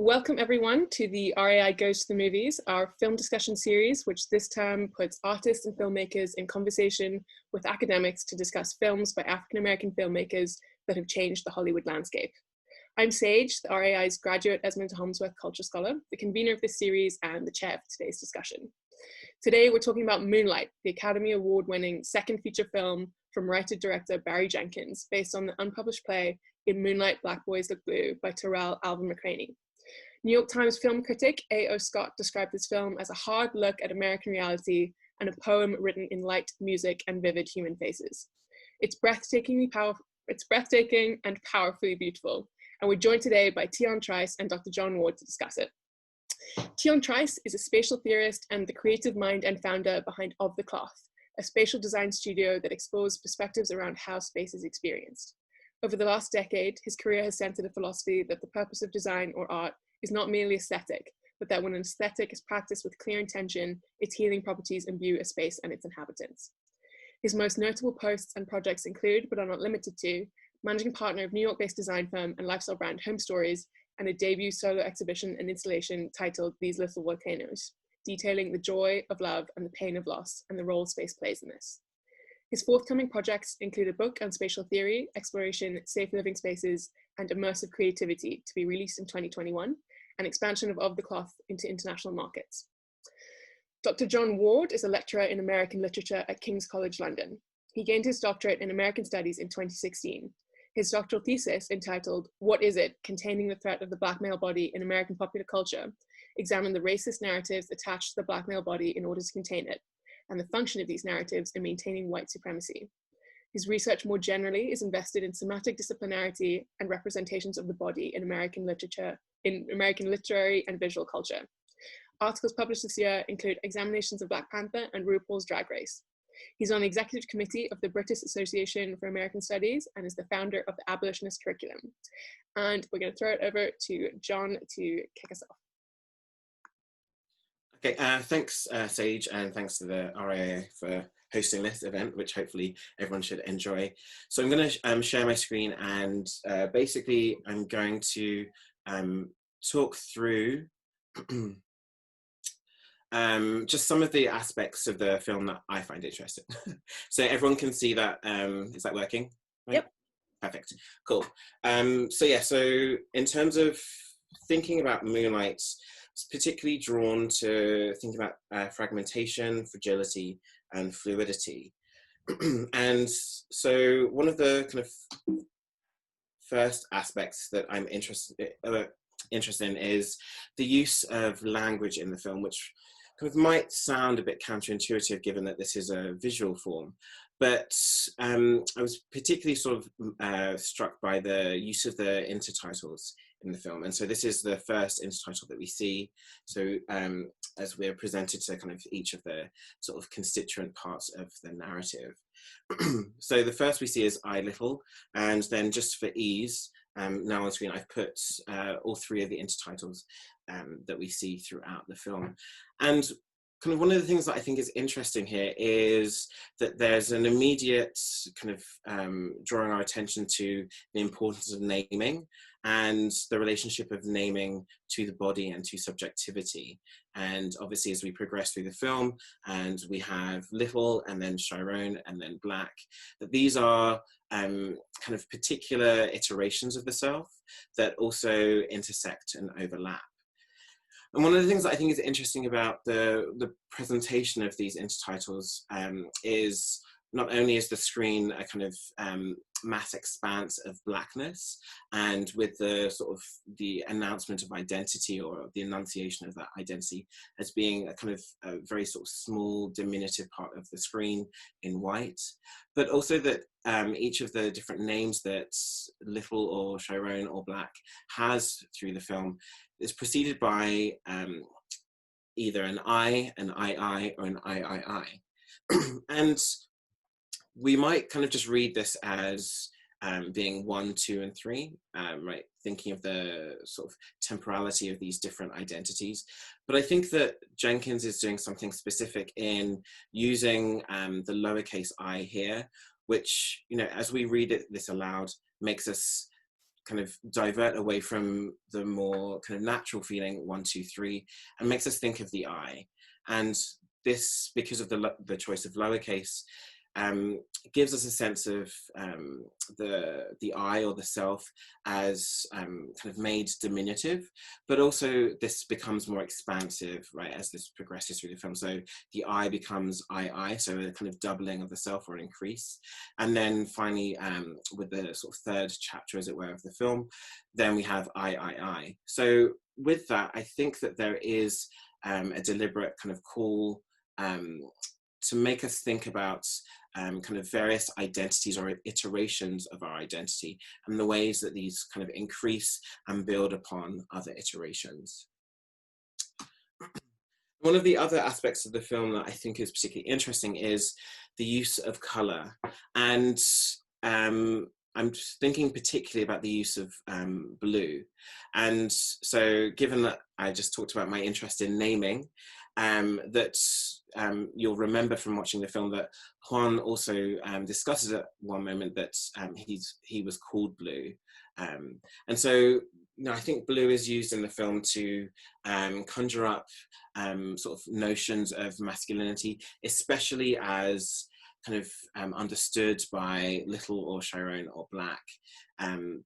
Welcome everyone to the RAI Goes to the Movies, our film discussion series, which this term puts artists and filmmakers in conversation with academics to discuss films by African-American filmmakers that have changed the Hollywood landscape. I'm Sage, the RAI's graduate Esmond Harmsworth Culture Scholar, the convener of this series and the chair for today's discussion. Today we're talking about Moonlight, the Academy Award-winning second feature film from writer-director Barry Jenkins, based on the unpublished play In Moonlight, Black Boys Look Blue by Tarrell Alvin McCraney. New York Times film critic A.O. Scott described this film as a hard look at American reality and a poem written in light, music, and vivid human faces. It's breathtaking and powerfully beautiful, and we're joined today by Teon Trice and Dr. Jon Ward to discuss it. Teon Trice is a spatial theorist and the creative mind and founder behind Of the Cloth, a spatial design studio that explores perspectives around how space is experienced. Over the last decade, his career has centered a philosophy that the purpose of design or art is not merely aesthetic, but that when an aesthetic is practiced with clear intention, its healing properties imbue a space and its inhabitants. His most notable posts and projects include, but are not limited to, managing partner of New York-based design firm and lifestyle brand Home Stories, and a debut solo exhibition and installation titled These Little Volcanoes, detailing the joy of love and the pain of loss and the role space plays in this. His forthcoming projects include a book on spatial theory, exploration, safe living spaces, and immersive creativity to be released in 2021, and expansion of the Cloth into international markets. Dr. Jon Ward is a lecturer in American literature at King's College London. He gained his doctorate in American Studies in 2016. His doctoral thesis, entitled What Is It? Containing the Threat of the Black Male Body in American Popular Culture, examined the racist narratives attached to the Black male body in order to contain it, and the function of these narratives in maintaining white supremacy. His research more generally is invested in somatic disciplinarity and representations of the body in American literature, in American literary and visual culture. Articles published this year include examinations of Black Panther and RuPaul's Drag Race. He's on the executive committee of the British Association for American Studies and is the founder of the Abolitionist Curriculum. And we're going to throw it over to Jon to kick us off. Okay, thanks Sage, and thanks to the RAI for hosting this event, which hopefully everyone should enjoy. So I'm going to share my screen, and basically I'm going to talk through just some of the aspects of the film that I find interesting. So everyone can see that. Is that working? Right? Yep. Perfect. Cool. So in terms of thinking about Moonlight, it's particularly drawn to think about fragmentation, fragility, and fluidity. And so one of the kind of first aspects that I'm interested in is the use of language in the film, which kind of might sound a bit counterintuitive given that this is a visual form. But I was particularly sort of struck by the use of the intertitles in the film. And so this is the first intertitle that we see. So as we're presented to kind of each of the sort of constituent parts of the narrative. So the first we see is I Little, and then just for ease, now on screen I've put all three of the intertitles that we see throughout the film. And kind of one of the things that I think is interesting here is that there's an immediate kind of drawing our attention to the importance of naming and the relationship of naming to the body and to subjectivity. And obviously as we progress through the film and we have Little and then Chiron and then Black, that these are kind of particular iterations of the self that also intersect and overlap. And one of the things that I think is interesting about the presentation of these intertitles is not only is the screen a kind of mass expanse of blackness, and with the sort of the announcement of identity or the enunciation of that identity as being a kind of a very sort of small diminutive part of the screen in white, but also that each of the different names that Little or Chiron or Black has through the film is preceded by either an I, an I, or an I. And we might kind of just read this as being 1, 2, and 3, right? Thinking of the sort of temporality of these different identities. But I think that Jenkins is doing something specific in using the lowercase I here, which, you know, as we read this aloud, makes us kind of divert away from the more kind of natural feeling 1, 2, 3, and makes us think of the I. And this, because of the choice of lowercase, gives us a sense of the I or the self as kind of made diminutive, but also this becomes more expansive, right, as this progresses through the film. So the I becomes I, so a kind of doubling of the self or an increase. And then finally, with the sort of third chapter, as it were, of the film, then we have I. So with that, I think that there is a deliberate kind of call to make us think about kind of various identities or iterations of our identity and the ways that these kind of increase and build upon other iterations. One of the other aspects of the film that I think is particularly interesting is the use of colour. And I'm thinking particularly about the use of blue. And so given that I just talked about my interest in naming, that you'll remember from watching the film that Juan also discusses at one moment that he was called Blue. And so, I think blue is used in the film to conjure up sort of notions of masculinity, especially as kind of understood by Little or Chiron or Black,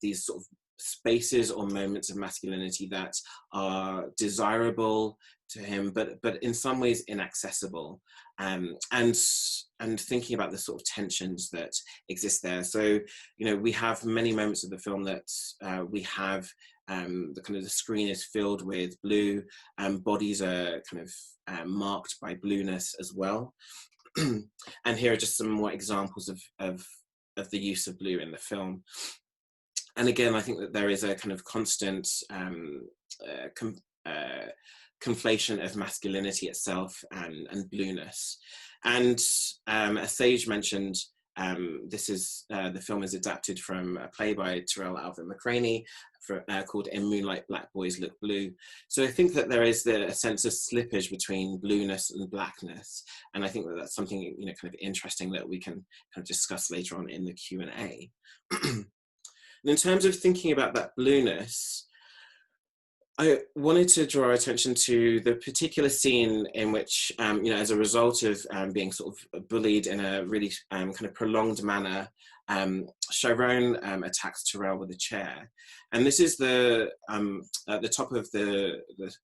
these sort of spaces or moments of masculinity that are desirable to him, but in some ways inaccessible, and thinking about the sort of tensions that exist there. So, we have many moments of the film that we have the kind of the screen is filled with blue, bodies are kind of marked by blueness as well. And here are just some more examples of the use of blue in the film. And again, I think that there is a kind of constant conflation of masculinity itself and blueness. And as Sage mentioned, this is the film is adapted from a play by Tarrell Alvin McCraney called In Moonlight, Black Boys Look Blue. So I think that there is a sense of slippage between blueness and blackness. And I think that that's something, kind of interesting that we can kind of discuss later on in the Q&A. And in terms of thinking about that blueness, I wanted to draw our attention to the particular scene in which, as a result of being sort of bullied in a really kind of prolonged manner, Chiron attacks Tarrell with a chair. And this is at the top of the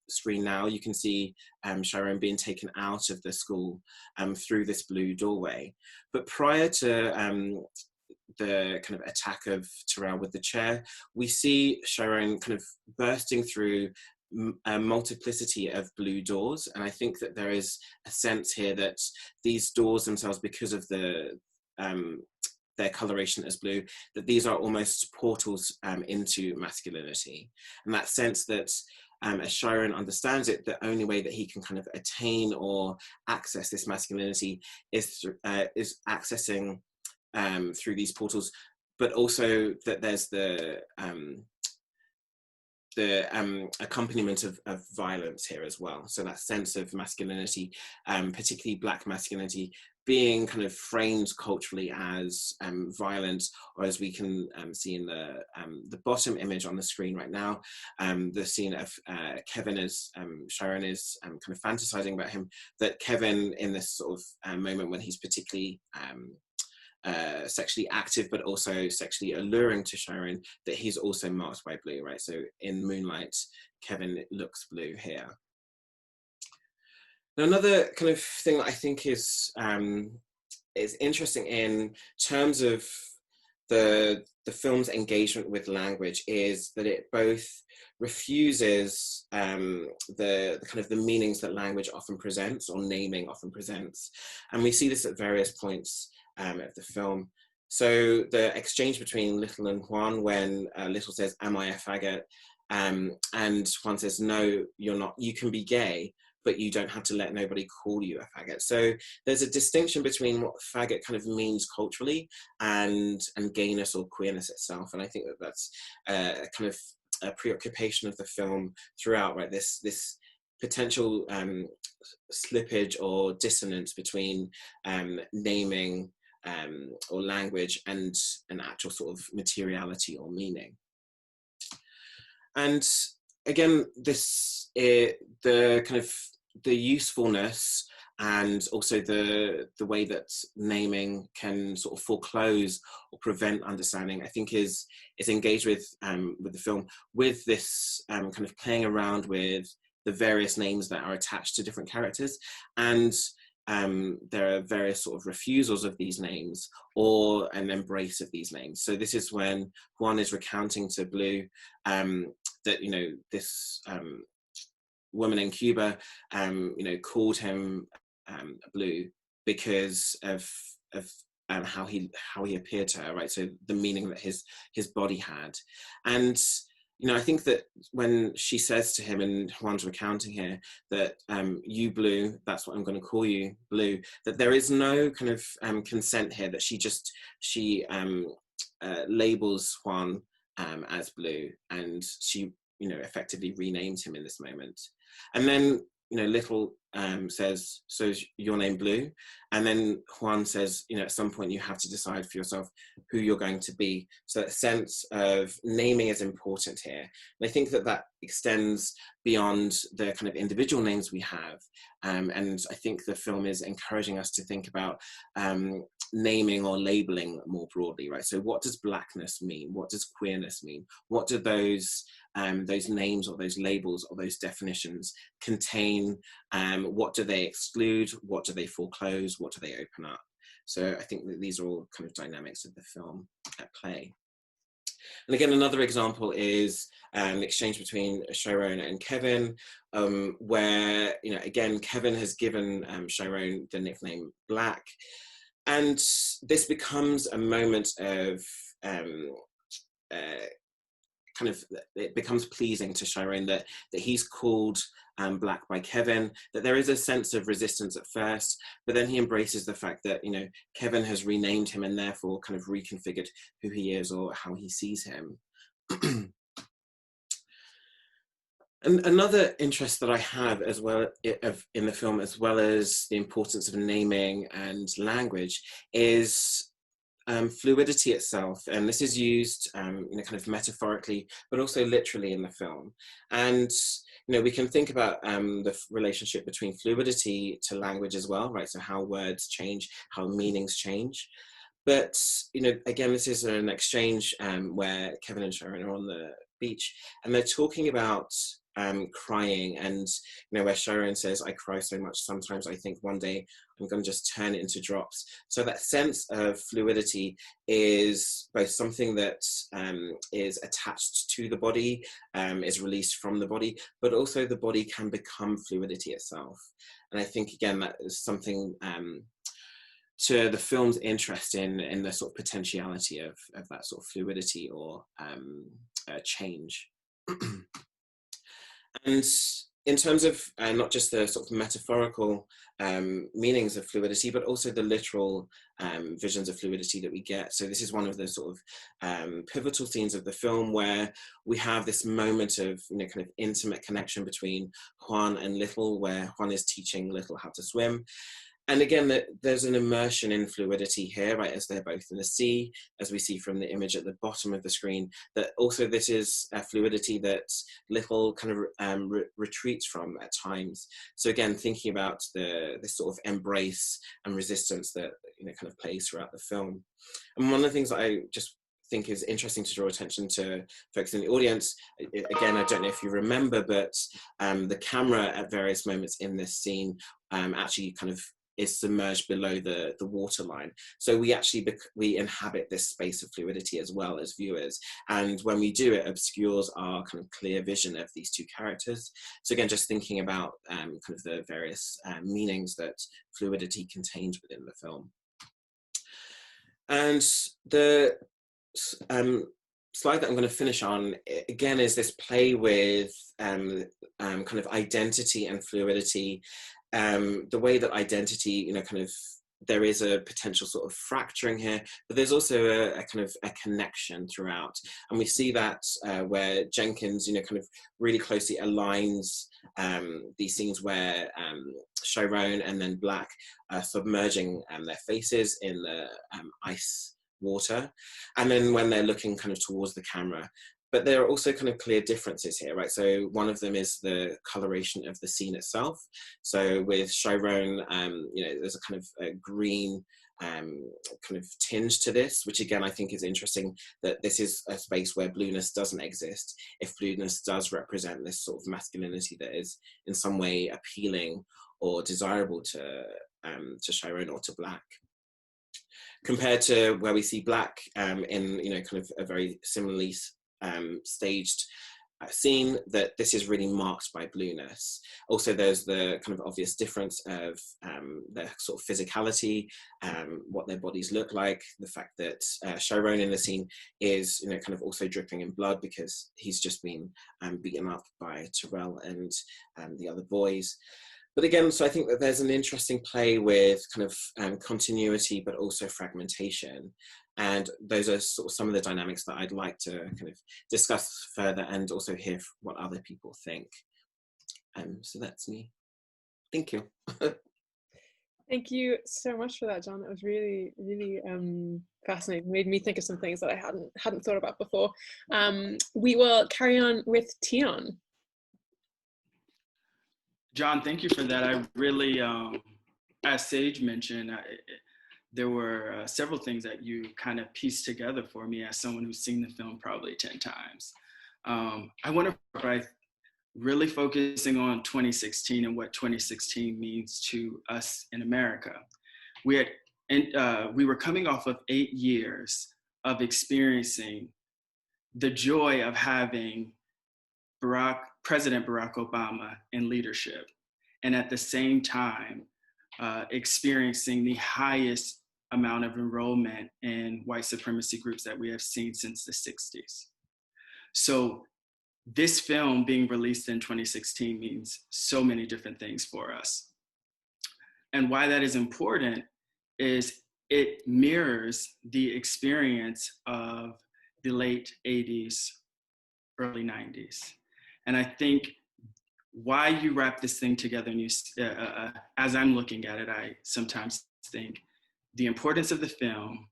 screen now, you can see Chiron being taken out of the school through this blue doorway. But prior to the kind of attack of Tarrell with the chair, we see Chiron kind of bursting through a multiplicity of blue doors. And I think that there is a sense here that these doors themselves, because of their coloration as blue, that these are almost portals into masculinity. And that sense that as Chiron understands it, the only way that he can kind of attain or access this masculinity is accessing through these portals, but also that there's the accompaniment of violence here as well. So that sense of masculinity, particularly Black masculinity, being kind of framed culturally as violent, or as we can see in the bottom image on the screen right now, the scene of Kevin as Chiron is kind of fantasizing about him, that Kevin in this sort of moment when he's particularly sexually active but also sexually alluring to Chiron, that he's also marked by blue, right? So in Moonlight, Kevin looks blue here. Now, another kind of thing that I think is interesting in terms of the film's engagement with language is that it both refuses the kind of the meanings that language often presents, or naming often presents, and we see this at various points of the film. So the exchange between Little and Juan, when Little says, "Am I a faggot?" And Juan says, "No, you're not. You can be gay, but you don't have to let nobody call you a faggot." So there's a distinction between what faggot kind of means culturally and gayness or queerness itself. And I think that that's a kind of a preoccupation of the film throughout, right? This potential slippage or dissonance between naming or language and an actual sort of materiality or meaning. And again, the kind of the usefulness and also the way that naming can sort of foreclose or prevent understanding, I think is engaged with the film, with this kind of playing around with the various names that are attached to different characters, and there are various sort of refusals of these names or an embrace of these names. So this is when Juan is recounting to Blue that, you know, this woman in Cuba, you know, called him Blue because of how he appeared to her, right? So the meaning that his body had. And you know, I think that when she says to him, and Juan's recounting here, that you Blue, that's what I'm going to call you, Blue, that there is no kind of consent here, that she labels Juan as Blue, and she, you know, effectively renames him in this moment. And then, you know, Little says, so is your name Blue? And then Juan says, you know, at some point you have to decide for yourself who you're going to be. So that sense of naming is important here. And I think that that extends beyond the kind of individual names we have. And I think the film is encouraging us to think about naming or labeling more broadly, right? So what does Blackness mean? What does queerness mean? What do those names or those labels or those definitions contain? What do they exclude? What do they foreclose? What do they open up? So I think that these are all kind of dynamics of the film at play. And again, another example is the exchange between Chiron and Kevin, where, you know, again, Kevin has given Chiron the nickname Black. And this becomes a moment of kind of, it becomes pleasing to Chiron that he's called Black by Kevin, that there is a sense of resistance at first, but then he embraces the fact that, you know, Kevin has renamed him and therefore kind of reconfigured who he is or how he sees him. And another interest that I have as well in the film, as well as the importance of naming and language, is fluidity itself. And this is used you know, kind of metaphorically, but also literally in the film. And you know, we can think about the relationship between fluidity to language as well, right? So how words change, how meanings change. But, you know, again, this is an exchange where Kevin and Sharon are on the beach and they're talking about crying, and, you know, where Sharon says, I cry so much, sometimes I think one day I'm going to just turn it into drops. So that sense of fluidity is both something that is attached to the body, is released from the body, but also the body can become fluidity itself. And I think, again, that is something to the film's interest in the sort of potentiality of that sort of fluidity or change. And in terms of not just the sort of metaphorical meanings of fluidity, but also the literal visions of fluidity that we get. So this is one of the sort of pivotal scenes of the film where we have this moment of, you know, kind of intimate connection between Juan and Little, where Juan is teaching Little how to swim. And again, there's an immersion in fluidity here, right, as they're both in the sea, as we see from the image at the bottom of the screen, that also this is a fluidity that Little kind of retreats from at times. So again, thinking about this sort of embrace and resistance that, you know, kind of plays throughout the film. And one of the things that I just think is interesting to draw attention to folks in the audience, again, I don't know if you remember, but the camera at various moments in this scene actually kind of is submerged below the waterline. So we actually, we inhabit this space of fluidity as well as viewers. And when we do, it obscures our kind of clear vision of these two characters. So again, just thinking about kind of the various meanings that fluidity contains within the film. And the slide that I'm going to finish on, again, is this play with kind of identity and fluidity. The way that identity, you know, kind of, there is a potential sort of fracturing here, but there's also a kind of a connection throughout. And we see that where Jenkins, you know, kind of really closely aligns these scenes where Chiron and then Black are submerging their faces in the ice water. And then when they're looking kind of towards the camera, but there are also kind of clear differences here, right? So one of them is the coloration of the scene itself. So with Chiron, you know, there's a kind of a green kind of tinge to this, which again, I think is interesting that this is a space where blueness doesn't exist. If blueness does represent this sort of masculinity that is in some way appealing or desirable to Chiron or to Black, compared to where we see Black in, you know, kind of a very similarly staged scene, that this is really marked by blueness. Also, there's the kind of obvious difference of their sort of physicality, what their bodies look like, the fact that Chiron in the scene is, you know, kind of also dripping in blood because he's just been beaten up by Tarrell and the other boys. But again, so I think that there's an interesting play with kind of continuity, but also fragmentation. And those are sort of some of the dynamics that I'd like to kind of discuss further and also hear what other people think. So that's me. Thank you. Thank you so much for that, Jon. It was really, really fascinating. Made me think of some things that I hadn't thought about before. We will carry on with Teon. Jon, thank you for that. I really, as Sage mentioned, there were several things that you kind of pieced together for me as someone who's seen the film probably 10 times. I want to start by really focusing on 2016 and what 2016 means to us in America. We were coming off of 8 years of experiencing the joy of having President Barack Obama in leadership, and at the same time experiencing the highest amount of enrollment in white supremacy groups that we have seen since the 60s. So this film being released in 2016 means so many different things for us. And why that is important is it mirrors the experience of the late 80s, early 90s. And I think why you wrap this thing together, and you, as I'm looking at it, I sometimes think the importance of the film,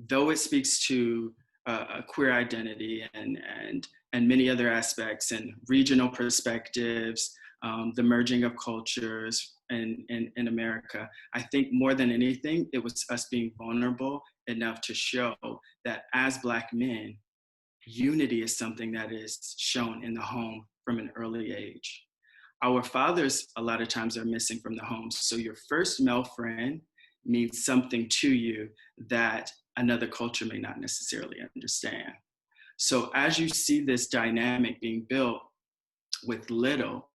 though it speaks to a queer identity and many other aspects and regional perspectives, the merging of cultures in America, I think more than anything, it was us being vulnerable enough to show that as Black men, unity is something that is shown in the home from an early age. Our fathers, a lot of times, are missing from the home. So your first male friend means something to you that another culture may not necessarily understand. So as you see this dynamic being built with Little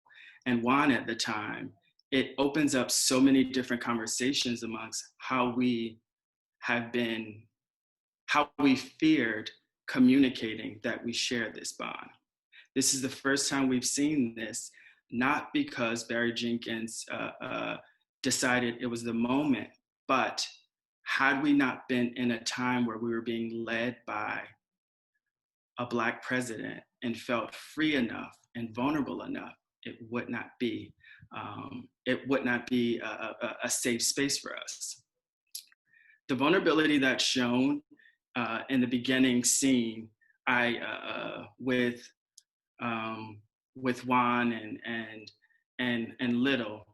and Juan at the time, it opens up so many different conversations amongst how we feared communicating that we share this bond. This is the first time we've seen this, not because Barry Jenkins decided it was the moment, but had we not been in a time where we were being led by a Black president and felt free enough and vulnerable enough, it would not be a safe space for us. The vulnerability that's shown in the beginning scene, with Juan and Little,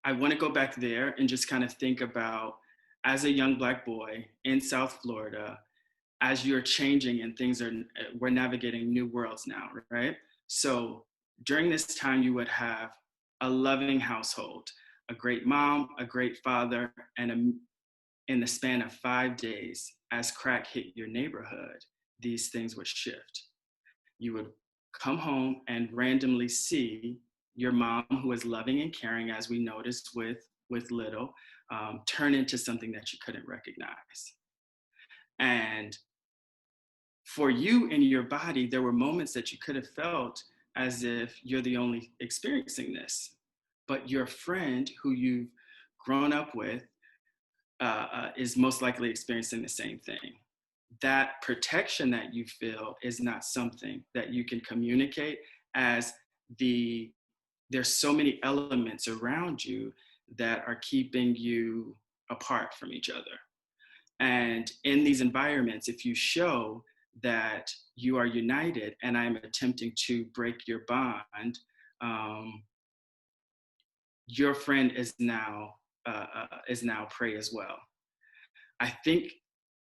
I want to go back there and just kind of think about, as a young Black boy in South Florida, as you're changing and we're navigating new worlds now, right? So during this time, you would have a loving household, a great mom, a great father, and in the span of 5 days, as crack hit your neighborhood, these things would shift. You would come home and randomly see your mom, who is loving and caring, as we noticed with Little, turn into something that you couldn't recognize. And for you in your body, there were moments that you could have felt as if you're the only experiencing this, but your friend who you've grown up with is most likely experiencing the same thing. That protection that you feel is not something that you can communicate, as there's so many elements around you that are keeping you apart from each other. And in these environments, if you show that you are united and I'm attempting to break your bond, your friend is now prey as well. I think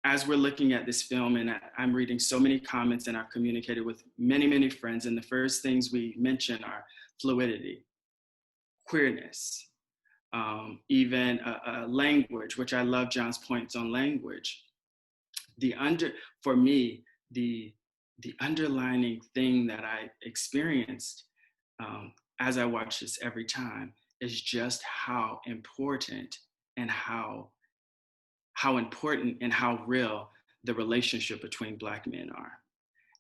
as we're looking at this film, and I'm reading so many comments, and I've communicated with many, many friends, and the first things we mention are fluidity, queerness, even language, which I love Jon's points on language. For me, the underlining thing that I experienced as I watch this every time is just how important and how important and how real the relationship between Black men are.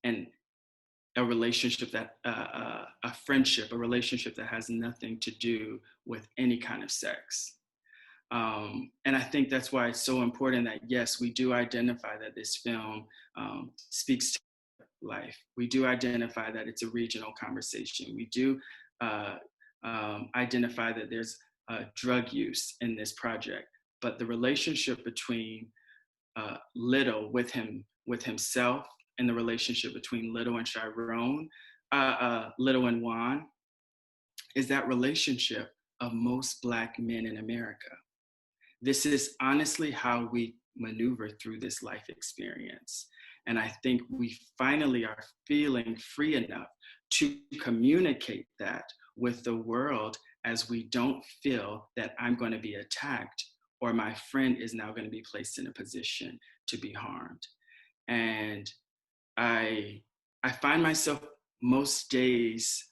And a relationship that, a friendship, a relationship that has nothing to do with any kind of sex. And I think that's why it's so important that, yes, we do identify that this film speaks to life. We do identify that it's a regional conversation. We do identify that there's drug use in this project. But the relationship between Little with himself, and the relationship between Little and Chiron, Little and Juan, is that relationship of most Black men in America. This is honestly how we maneuver through this life experience. And I think we finally are feeling free enough to communicate that with the world, as we don't feel that I'm going to be attacked or my friend is now going to be placed in a position to be harmed. And I find myself most days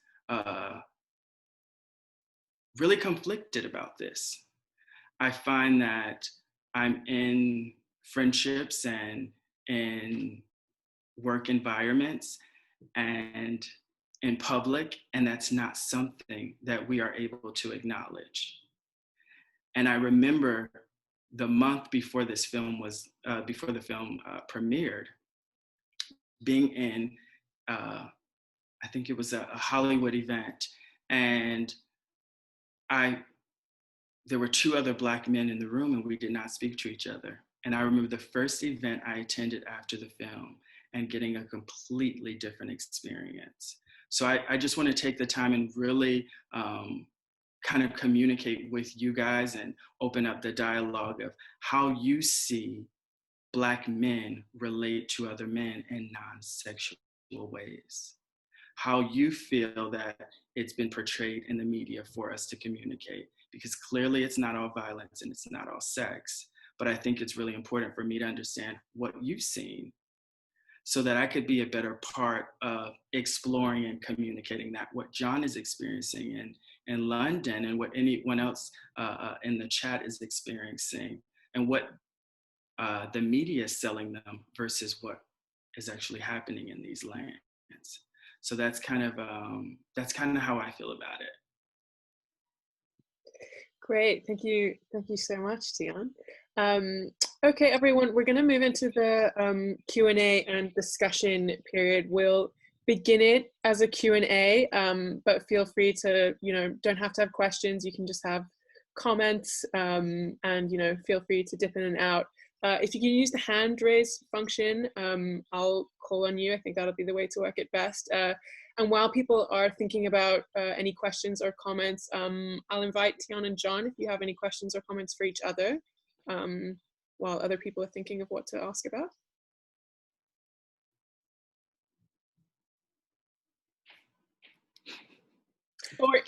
really conflicted about this. I find that I'm in friendships and in work environments and in public, and that's not something that we are able to acknowledge. And I remember the month before this film was, before the film premiered, being in, I think it was a Hollywood event, and there were two other Black men in the room, and we did not speak to each other. And I remember the first event I attended after the film and getting a completely different experience. So I just want to take the time and really kind of communicate with you guys and open up the dialogue of how you see Black men relate to other men in non-sexual ways. How you feel that it's been portrayed in the media for us to communicate, because clearly it's not all violence and it's not all sex, but I think it's really important for me to understand what you've seen so that I could be a better part of exploring and communicating that, what Jon is experiencing in London and what anyone else in the chat is experiencing, and what the media is selling them versus what is actually happening in these lands. So that's kind of how I feel about it. Great, thank you so much, Teon. Okay, everyone, we're going to move into the Q&A and discussion period. We'll begin it as a Q&A, but feel free to, don't have to have questions. You can just have comments, and feel free to dip in and out. If you can use the hand raise function, I'll call on you. I think that'll be the way to work it best. And while people are thinking about any questions or comments, I'll invite Teon and Jon if you have any questions or comments for each other, while other people are thinking of what to ask about.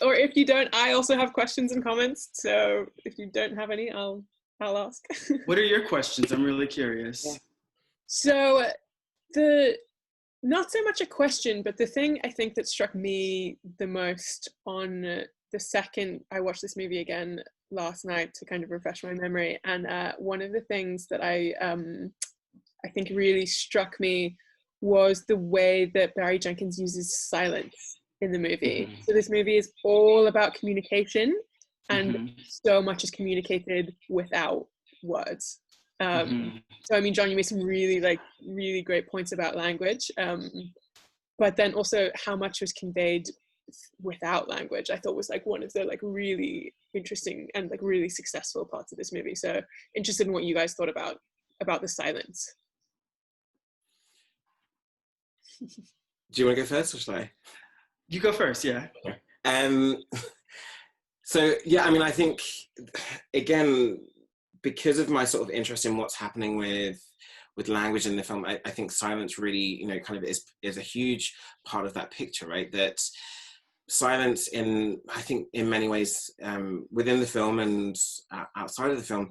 Or if you don't, I also have questions and comments. So if you don't have any, I'll ask. What are your questions? I'm really curious. Yeah. So not so much a question, but the thing I think that struck me the most on the second I watched this movie again last night to kind of refresh my memory, and one of the things that I think really struck me was the way that Barry Jenkins uses silence in the movie. Mm-hmm. So this movie is all about communication, and mm-hmm. so much is communicated without words. Mm-hmm. So I mean, Jon, you made some really great points about language, but then also how much was conveyed without language, I thought was one of the really interesting and really successful parts of this movie. So interested in what you guys thought about the silence. Do you want to go first or shall I? You go first, yeah. Um, so, yeah, I mean, I think, again, because of my sort of interest in what's happening with language in the film, I think silence really, you know, kind of is a huge part of that picture, right? That silence I think in many ways, within the film and outside of the film,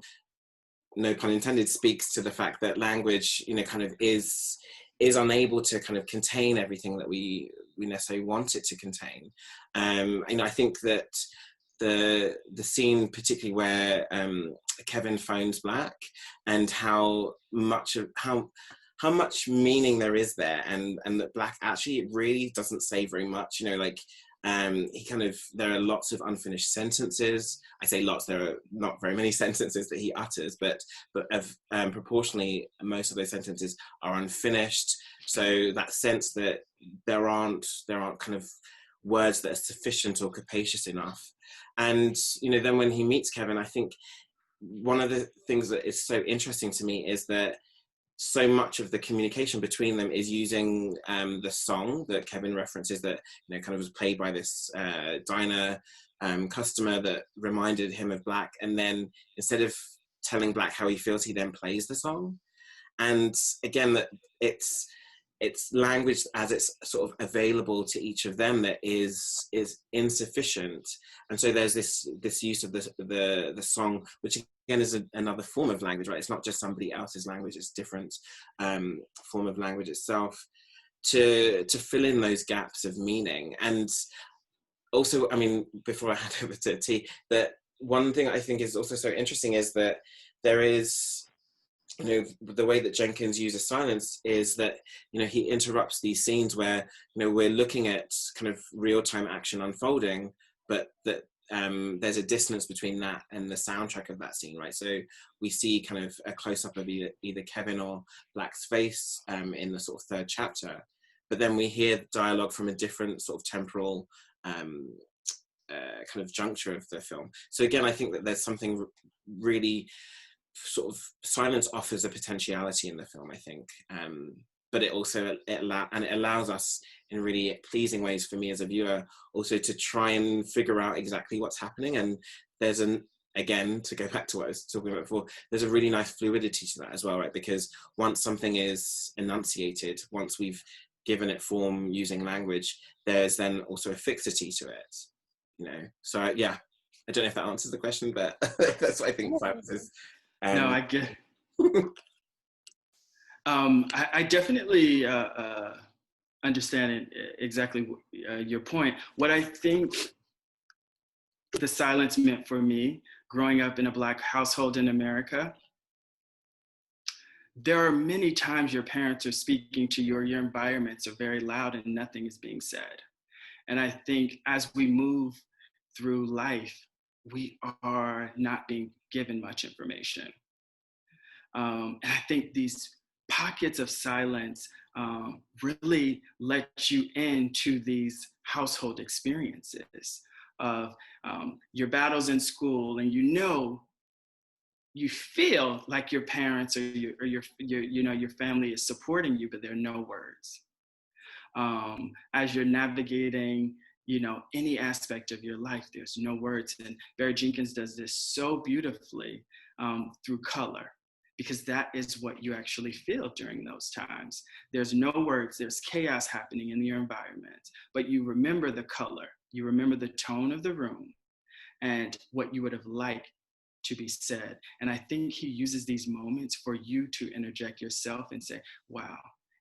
no pun intended, speaks to the fact that language, you know, kind of is unable to kind of contain everything that we necessarily want it to contain. You know, I think that the scene particularly where Kevin phones Black, and how much meaning there is there, and that Black actually, it really doesn't say very much, you know, like he kind of, there are lots of unfinished sentences. I say lots, there are not very many sentences that he utters, but proportionally most of those sentences are unfinished. So that sense that there aren't kind of words that are sufficient or capacious enough. And, you know, then when he meets Kevin, I think one of the things that is so interesting to me is that so much of the communication between them is using the song that Kevin references, that, you know, kind of was played by this diner customer that reminded him of Black. And then instead of telling Black how he feels, he then plays the song. And again, that it's language as it's sort of available to each of them that is insufficient. And so there's this use of the song, which again is another form of language, right? It's not just somebody else's language, it's different form of language itself, to fill in those gaps of meaning. And also, I mean, before I hand over to T, that one thing I think is also so interesting is that there is, you know, the way that Jenkins uses silence is that, you know, he interrupts these scenes where, you know, we're looking at kind of real-time action unfolding, but that there's a distance between that and the soundtrack of that scene, right? So we see kind of a close-up of either Kevin or Black's face in the sort of third chapter, but then we hear dialogue from a different sort of temporal kind of juncture of the film. So again, I think that there's something really sort of, silence offers a potentiality in the film, I think, but it also allows us in really pleasing ways for me as a viewer also to try and figure out exactly what's happening. And there's again, to go back to what I was talking about before, there's a really nice fluidity to that as well, right? Because once something is enunciated, once we've given it form using language, there's then also a fixity to it, you know? So yeah, I don't know if that answers the question, but that's what I think silence is. No, I get it. I definitely understand exactly your point. What I think the silence meant for me, growing up in a Black household in America, there are many times your parents are speaking to you, or your environments are very loud and nothing is being said. And I think as we move through life, we are not being given much information. And I think these pockets of silence really let you into these household experiences of your battles in school, and you feel like your parents or your family is supporting you, but there are no words. As you're navigating, you know, any aspect of your life, there's no words. And Barry Jenkins does this so beautifully through color, because that is what you actually feel during those times. There's no words, there's chaos happening in your environment, but you remember the color, you remember the tone of the room and what you would have liked to be said. And I think he uses these moments for you to interject yourself and say, wow,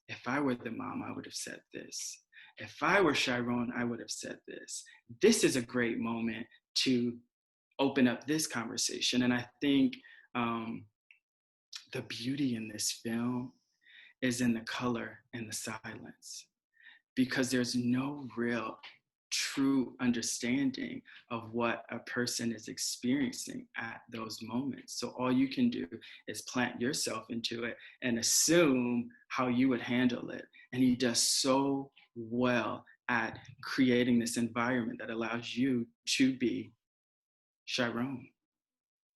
if I were the mom, I would have said this. If I were Chiron, I would have said this. This is a great moment to open up this conversation. And I think the beauty in this film is in the color and the silence, because there's no real true understanding of what a person is experiencing at those moments. So all you can do is plant yourself into it and assume how you would handle it. And he does so well at creating this environment that allows you to be Chiron,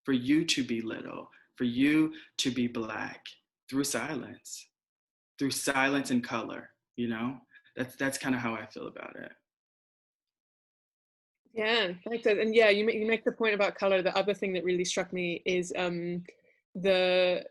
for you to be little, for you to be Black, through silence and color. you know? That's kind of how I feel about it. Yeah, thanks. And yeah, you make the point about color. The other thing that really struck me is the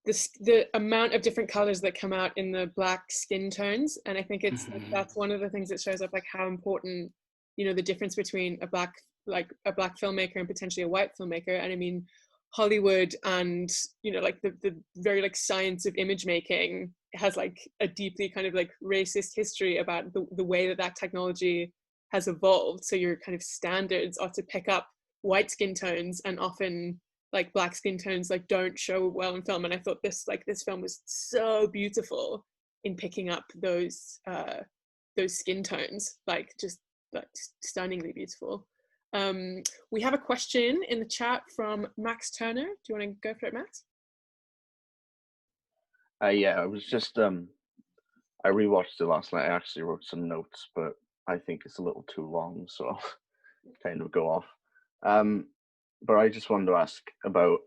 the amount of different colors that come out in the Black skin tones, and I think it's like, that's one of the things that shows up, like how important, you know, the difference between a black filmmaker and potentially a white filmmaker. And I mean, Hollywood and, you know, like the very like science of image making has like a deeply kind of like racist history about the way that technology has evolved. So your kind of standards are to pick up white skin tones, and often like Black skin tones like don't show well in film. And I thought this film was so beautiful in picking up those skin tones, like just like stunningly beautiful. We have a question in the chat from Max Turner. Do you want to go for it, Max? Yeah, I was just I rewatched it last night. I actually wrote some notes, but I think it's a little too long, so I'll kind of go off. But I just wanted to ask about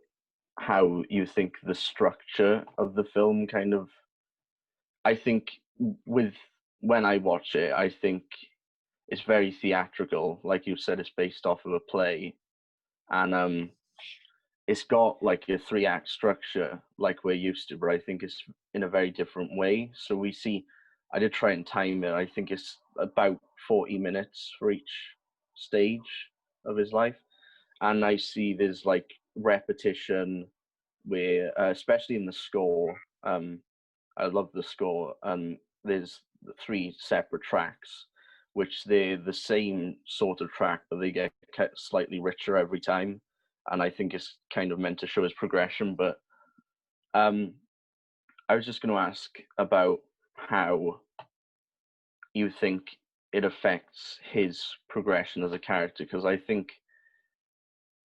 how you think the structure of the film kind of, I think when I watch it, I think it's very theatrical. Like you said, it's based off of a play, and it's got like a 3-act structure like we're used to, but I think it's in a very different way. So we see, I did try and time it, I think it's about 40 minutes for each stage of his life. And I see there's like repetition where, especially in the score, I love the score. There's 3 separate tracks, which they're the same sort of track, but they get slightly richer every time. And I think it's kind of meant to show his progression. But I was just going to ask about how you think it affects his progression as a character, because I think,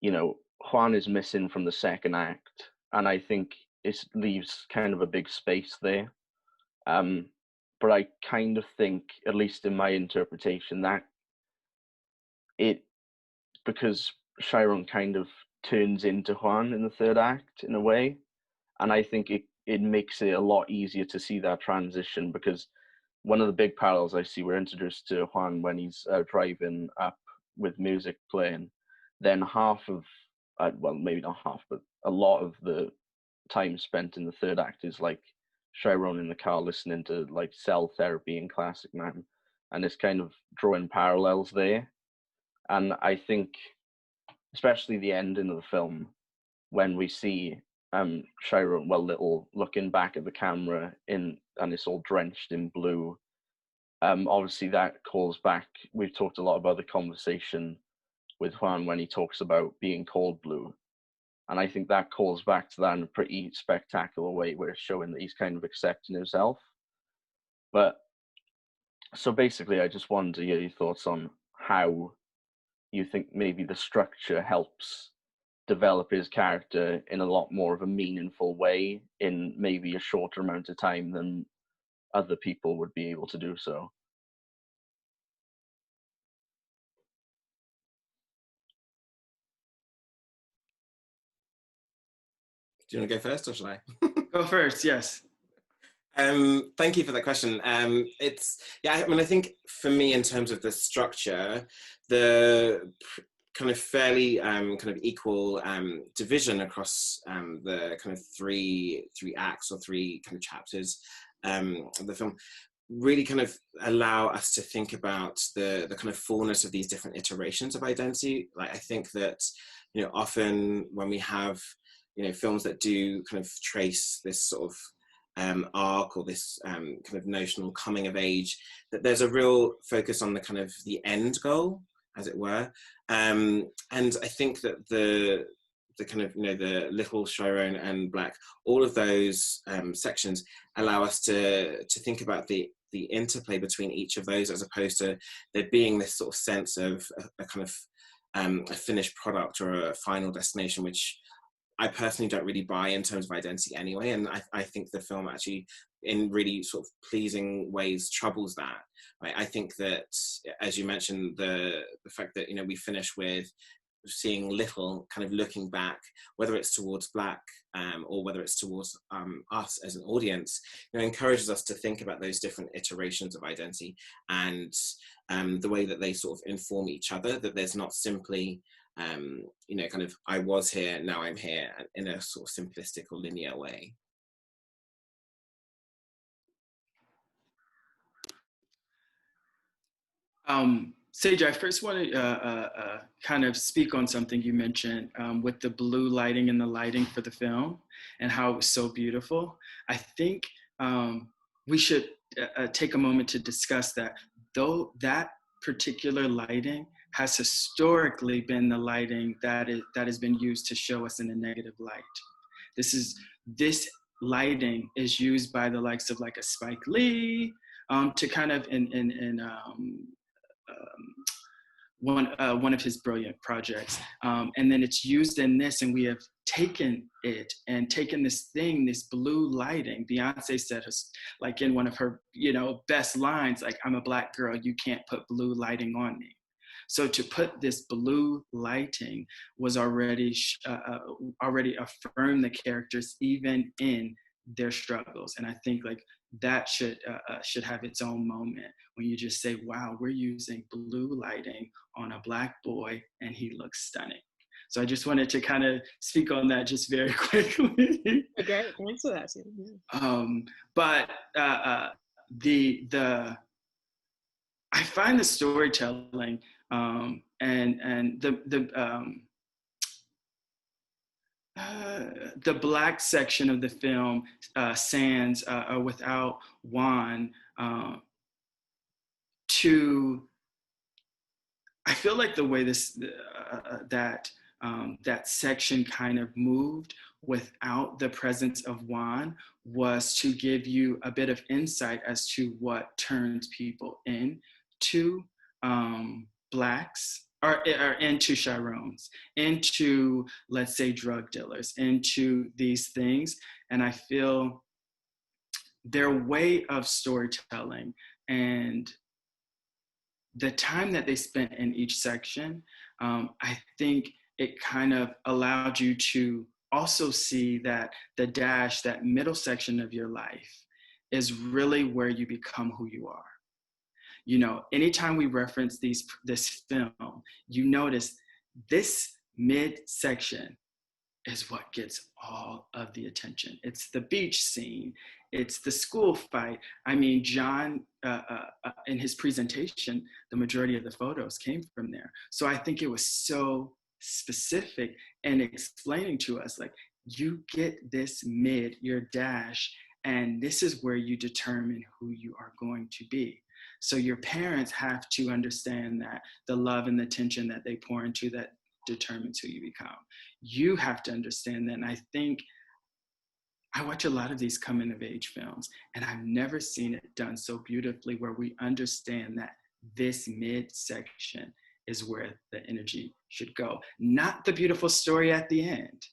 you know, Juan is missing from the second act, and I think it leaves kind of a big space there. But I kind of think, at least in my interpretation, that because Chiron kind of turns into Juan in the third act in a way, and I think it makes it a lot easier to see that transition, because one of the big parallels I see, we're introduced to Juan when he's driving up with music playing. Then half of, well, maybe not half, but a lot of the time spent in the third act is like Chiron in the car listening to like Cell Therapy and Classic Man, and it's kind of drawing parallels there. And I think, especially the ending of the film, when we see Chiron, Little, looking back at the camera and it's all drenched in blue. Obviously, that calls back. We've talked a lot about the conversation with Juan when he talks about being called blue, and I think that calls back to that in a pretty spectacular way, where it's showing that he's kind of accepting himself. But so basically, I just wanted to hear your thoughts on how you think maybe the structure helps develop his character in a lot more of a meaningful way in maybe a shorter amount of time than other people would be able to do so. Do you want to go first, or shall I? Go first, yes. Thank you for that question. I mean, I think for me, in terms of the structure, the kind of fairly kind of equal division across the kind of three acts or 3 kind of chapters of the film really kind of allow us to think about the kind of fullness of these different iterations of identity. Like, I think that, you know, often when we have, you know, films that do kind of trace this sort of arc or this kind of notional coming of age, that there's a real focus on the kind of the end goal, as it were. And I think that the kind of, you know, the Little, Chiron and Black, all of those sections allow us to think about the interplay between each of those, as opposed to there being this sort of sense of a kind of a finished product or a final destination, which I personally don't really buy in terms of identity anyway. And I think the film actually, in really sort of pleasing ways, troubles that. Right? I think that, as you mentioned, the fact that, you know, we finish with seeing little, kind of looking back, whether it's towards Black or whether it's towards us as an audience, encourages us to think about those different iterations of identity and the way that they sort of inform each other, that there's not simply, kind of, I was here, now I'm here, in a sort of simplistic or linear way. Sage, I first want to kind of speak on something you mentioned with the blue lighting and the lighting for the film and how it was so beautiful. I think we should take a moment to discuss that, though that particular lighting has historically been the lighting that has been used to show us in a negative light. This lighting is used by the likes of like a Spike Lee to kind of one of his brilliant projects, and then it's used in this, and we have taken it and taken this blue lighting. Beyonce said, like in one of her best lines, like, I'm a Black girl, you can't put blue lighting on me. So to put this blue lighting was already affirm the characters even in their struggles, and I think like that should have its own moment when you just say, wow, we're using blue lighting on a Black boy and he looks stunning. So I just wanted to kind of speak on that just very quickly. Okay, thanks for that. But I find the storytelling and the Black section of the film, Sands, without Juan, I feel like the way that section kind of moved without the presence of Juan was to give you a bit of insight as to what turns people into Blacks, or into Chirones, into, let's say, drug dealers, into these things. And I feel their way of storytelling and the time that they spent in each section, I think it kind of allowed you to also see that the dash, that middle section of your life, is really where you become who you are. Anytime we reference this film, you notice this midsection is what gets all of the attention. It's the beach scene. It's the school fight. I mean, Jon, in his presentation, the majority of the photos came from there. So I think it was so specific and explaining to us, like, you get this mid, your dash, and this is where you determine who you are going to be. So your parents have to understand that the love and the attention that they pour into that determines who you become. You have to understand that. And I think I watch a lot of these coming of age films, and I've never seen it done so beautifully, where we understand that this midsection is where the energy should go, not the beautiful story at the end.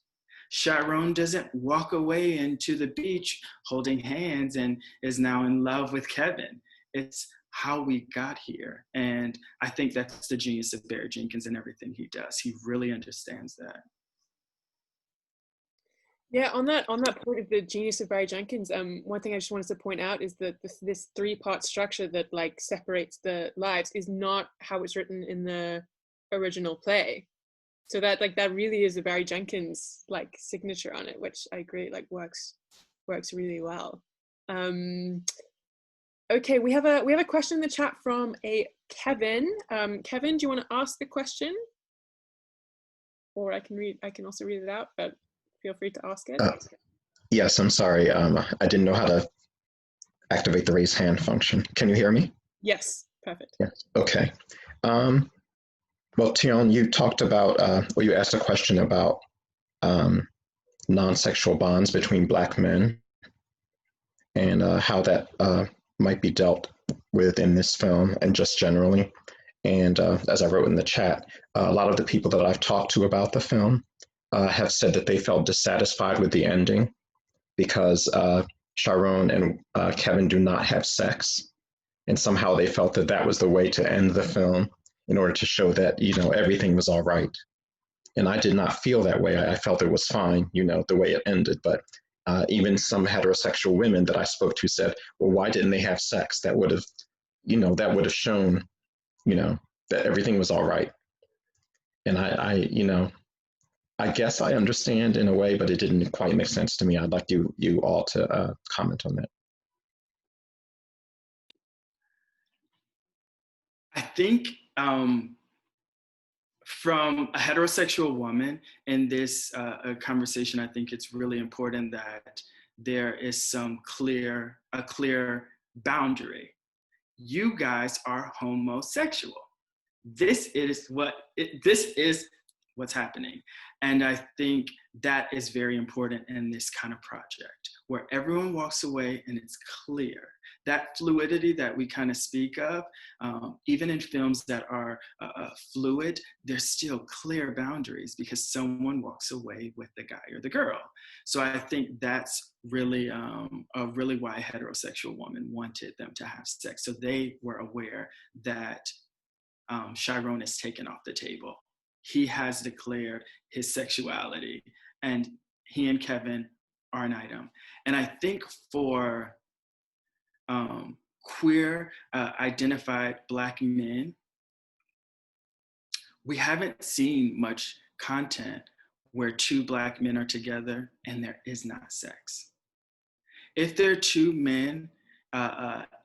Chiron doesn't walk away into the beach holding hands and is now in love with Kevin. It's how we got here. And I think that's the genius of Barry Jenkins and everything he does. He really understands that. Yeah, on that point of the genius of Barry Jenkins, one thing I just wanted to point out is that this three-part structure that like separates the lives is not how it's written in the original play. So that really is a Barry Jenkins like signature on it, which I agree like works really well. Okay, we have a question in the chat from a Kevin. Kevin, do you want to ask the question? Or I can also read it out, but feel free to ask it. Yes, I'm sorry. I didn't know how to activate the raise hand function. Can you hear me? Yes, perfect. Yes. Okay. Well, Tione, you talked about, or you asked a question about non-sexual bonds between Black men and how that might be dealt with in this film and just generally. And as I wrote in the chat, a lot of the people that I've talked to about the film have said that they felt dissatisfied with the ending because Chiron and Kevin do not have sex. And somehow they felt that that was the way to end the film in order to show that, everything was all right. And I did not feel that way. I felt it was fine, the way it ended. But even some heterosexual women that I spoke to said, well, why didn't they have sex? That would have, shown, that everything was all right. And I guess I understand in a way, but it didn't quite make sense to me. I'd like you all to comment on that. I think from a heterosexual woman in this conversation, I think it's really important that there is a clear boundary. You guys are homosexual. This is what's happening. And I think that is very important in this kind of project, where everyone walks away and it's clear. That fluidity that we kind of speak of, even in films that are fluid, there's still clear boundaries because someone walks away with the guy or the girl. So I think that's really why a heterosexual woman wanted them to have sex. So they were aware that Chiron is taken off the table. He has declared his sexuality, and he and Kevin are an item. And I think for queer identified Black men, we haven't seen much content where two Black men are together and there is not sex. If there are two men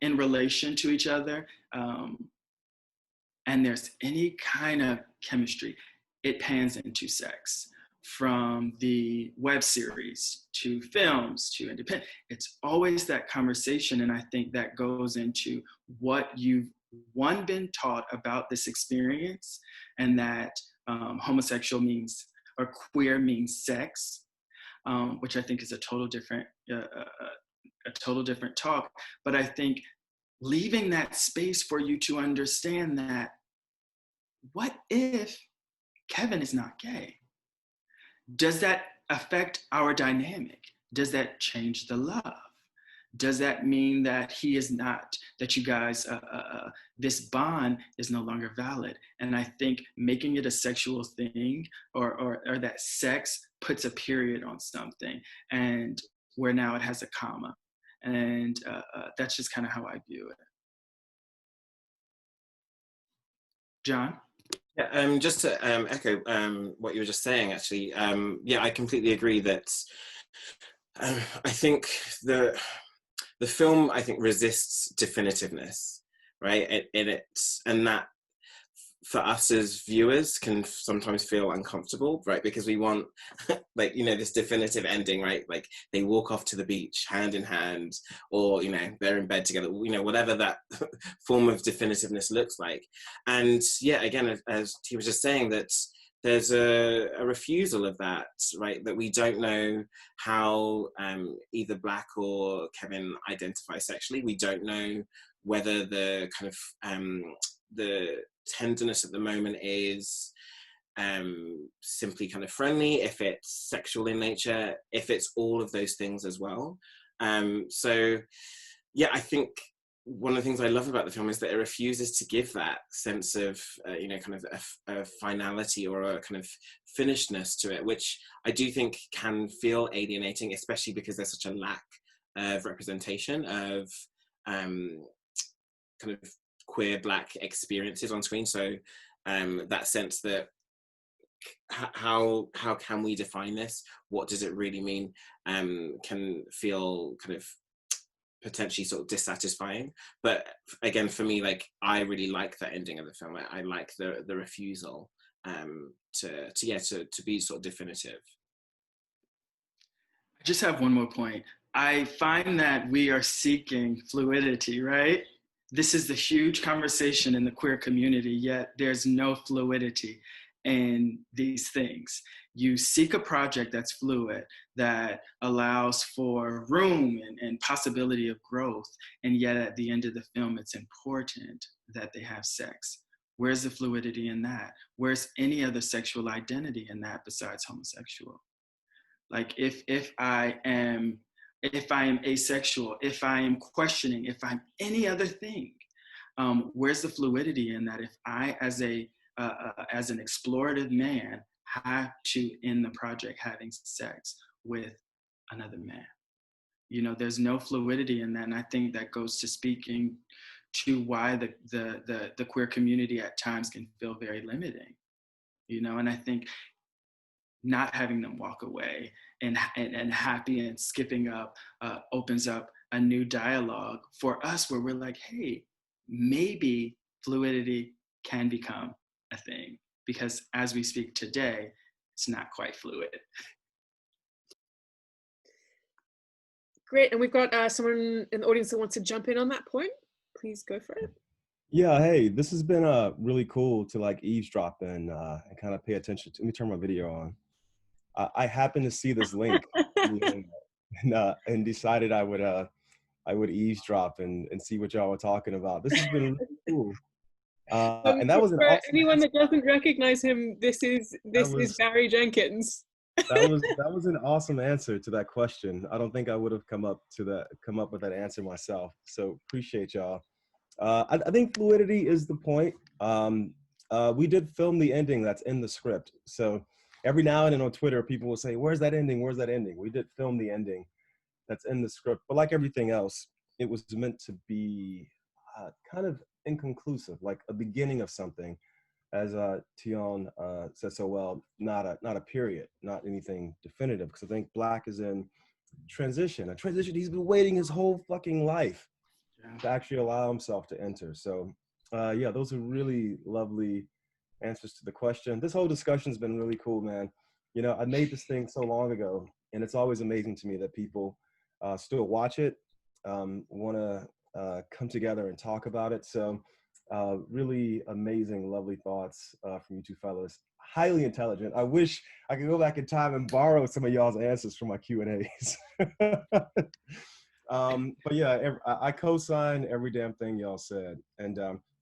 in relation to each other and there's any kind of chemistry, it pans into sex. From the web series to films to independent, it's always that conversation. And I think that goes into what you've been taught about this experience, and that homosexual means, or queer means sex, which I think is a total different talk. But I think leaving that space for you to understand that, what if Kevin is not gay? Does that affect our dynamic? Does that change the love? Does that mean that he is not, that you guys, this bond is no longer valid? And I think making it a sexual thing, or that sex puts a period on something, and where now it has a comma. And that's just kind of how I view it. John? Yeah, just to echo what you were just saying, actually, I completely agree that I think the film, resists definitiveness, right? And that for us as viewers can sometimes feel uncomfortable, right? Because we want, this definitive ending, right? Like they walk off to the beach hand in hand, or, they're in bed together, whatever that form of definitiveness looks like. And yeah, again, as he was just saying, that there's a refusal of that, right? That we don't know how either Black or Kevin identify sexually. We don't know whether the kind of, the tenderness at the moment is simply kind of friendly, if it's sexual in nature, if it's all of those things as well. So yeah, I think one of the things I love about the film is that it refuses to give that sense of kind of a finality or a kind of finishedness to it, which I do think can feel alienating, especially because there's such a lack of representation of kind of queer Black experiences on screen. So that sense that how can we define this? What does it really mean? Can feel kind of potentially sort of dissatisfying. But again, for me, like, I really like that ending of the film. I like the refusal to be sort of definitive. I just have one more point. I find that we are seeking fluidity, right? This is the huge conversation in the queer community, yet there's no fluidity in these things. You seek a project that's fluid, that allows for room and possibility of growth, and yet at the end of the film, it's important that they have sex. Where's the fluidity in that? Where's any other sexual identity in that besides homosexual? Like if I am asexual, if I am questioning, if I'm any other thing, where's the fluidity in that? If I, as an explorative man, have to end the project having sex with another man. You know, there's no fluidity in that. And I think that goes to speaking to why the queer community at times can feel very limiting, you know. And I think not having them walk away and happy and skipping up opens up a new dialogue for us where we're like, hey, maybe fluidity can become a thing, because as we speak today, it's not quite fluid. Great, and we've got someone in the audience that wants to jump in on that point. Please go for it. Yeah, hey, this has been really cool to like eavesdrop and kind of pay attention to. Let me turn my video on. I happened to see this link and decided I would eavesdrop and see what y'all were talking about. This has been really cool. And that was an for awesome anyone answer. that doesn't recognize him, this is Barry Jenkins. That was an awesome answer to that question. I don't think I would have come up with that answer myself. So appreciate y'all. I think fluidity is the point. We did film the ending that's in the script. So every now and then on Twitter, people will say, "Where's that ending? Where's that ending?" We did film the ending that's in the script, but like everything else, it was meant to be kind of inconclusive, like a beginning of something, as Teon said so well, not a period, not anything definitive, because I think Black is in transition, a transition he's been waiting his whole fucking life to actually allow himself to enter. So yeah, those are really lovely answers to the question. This whole discussion's been really cool, man. You know, I made this thing so long ago, and it's always amazing to me that people still watch it, want to come together and talk about it. So really amazing, lovely thoughts from you two fellas. Highly intelligent. I wish I could go back in time and borrow some of y'all's answers from my Q&As. But yeah, I co-sign every damn thing y'all said. And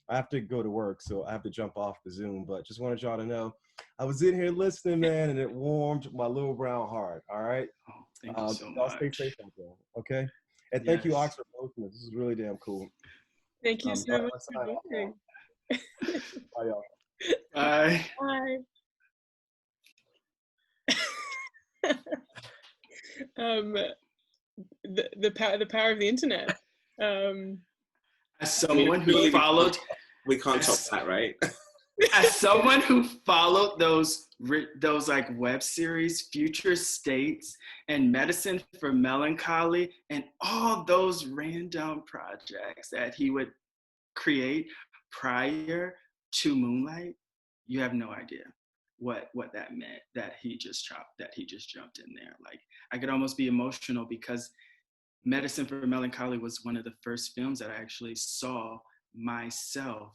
I have to go to work, so I have to jump off the Zoom. But just wanted y'all to know, I was in here listening, man, and it warmed my little brown heart. All right. Oh, thank you so y'all much. stay safe out there, okay? And thank you, Oxford, for hosting this. This is really damn cool. Thank you so much for joining. Bye, y'all. Bye. Bye. The power of the internet. As someone who followed, we can't top that, right? As someone who followed those like web series, Future States and Medicine for Melancholy, and all those random projects that he would create prior to Moonlight, you have no idea what that meant, that he just jumped in there. Like, I could almost be emotional because Medicine for Melancholy was one of the first films that I actually saw myself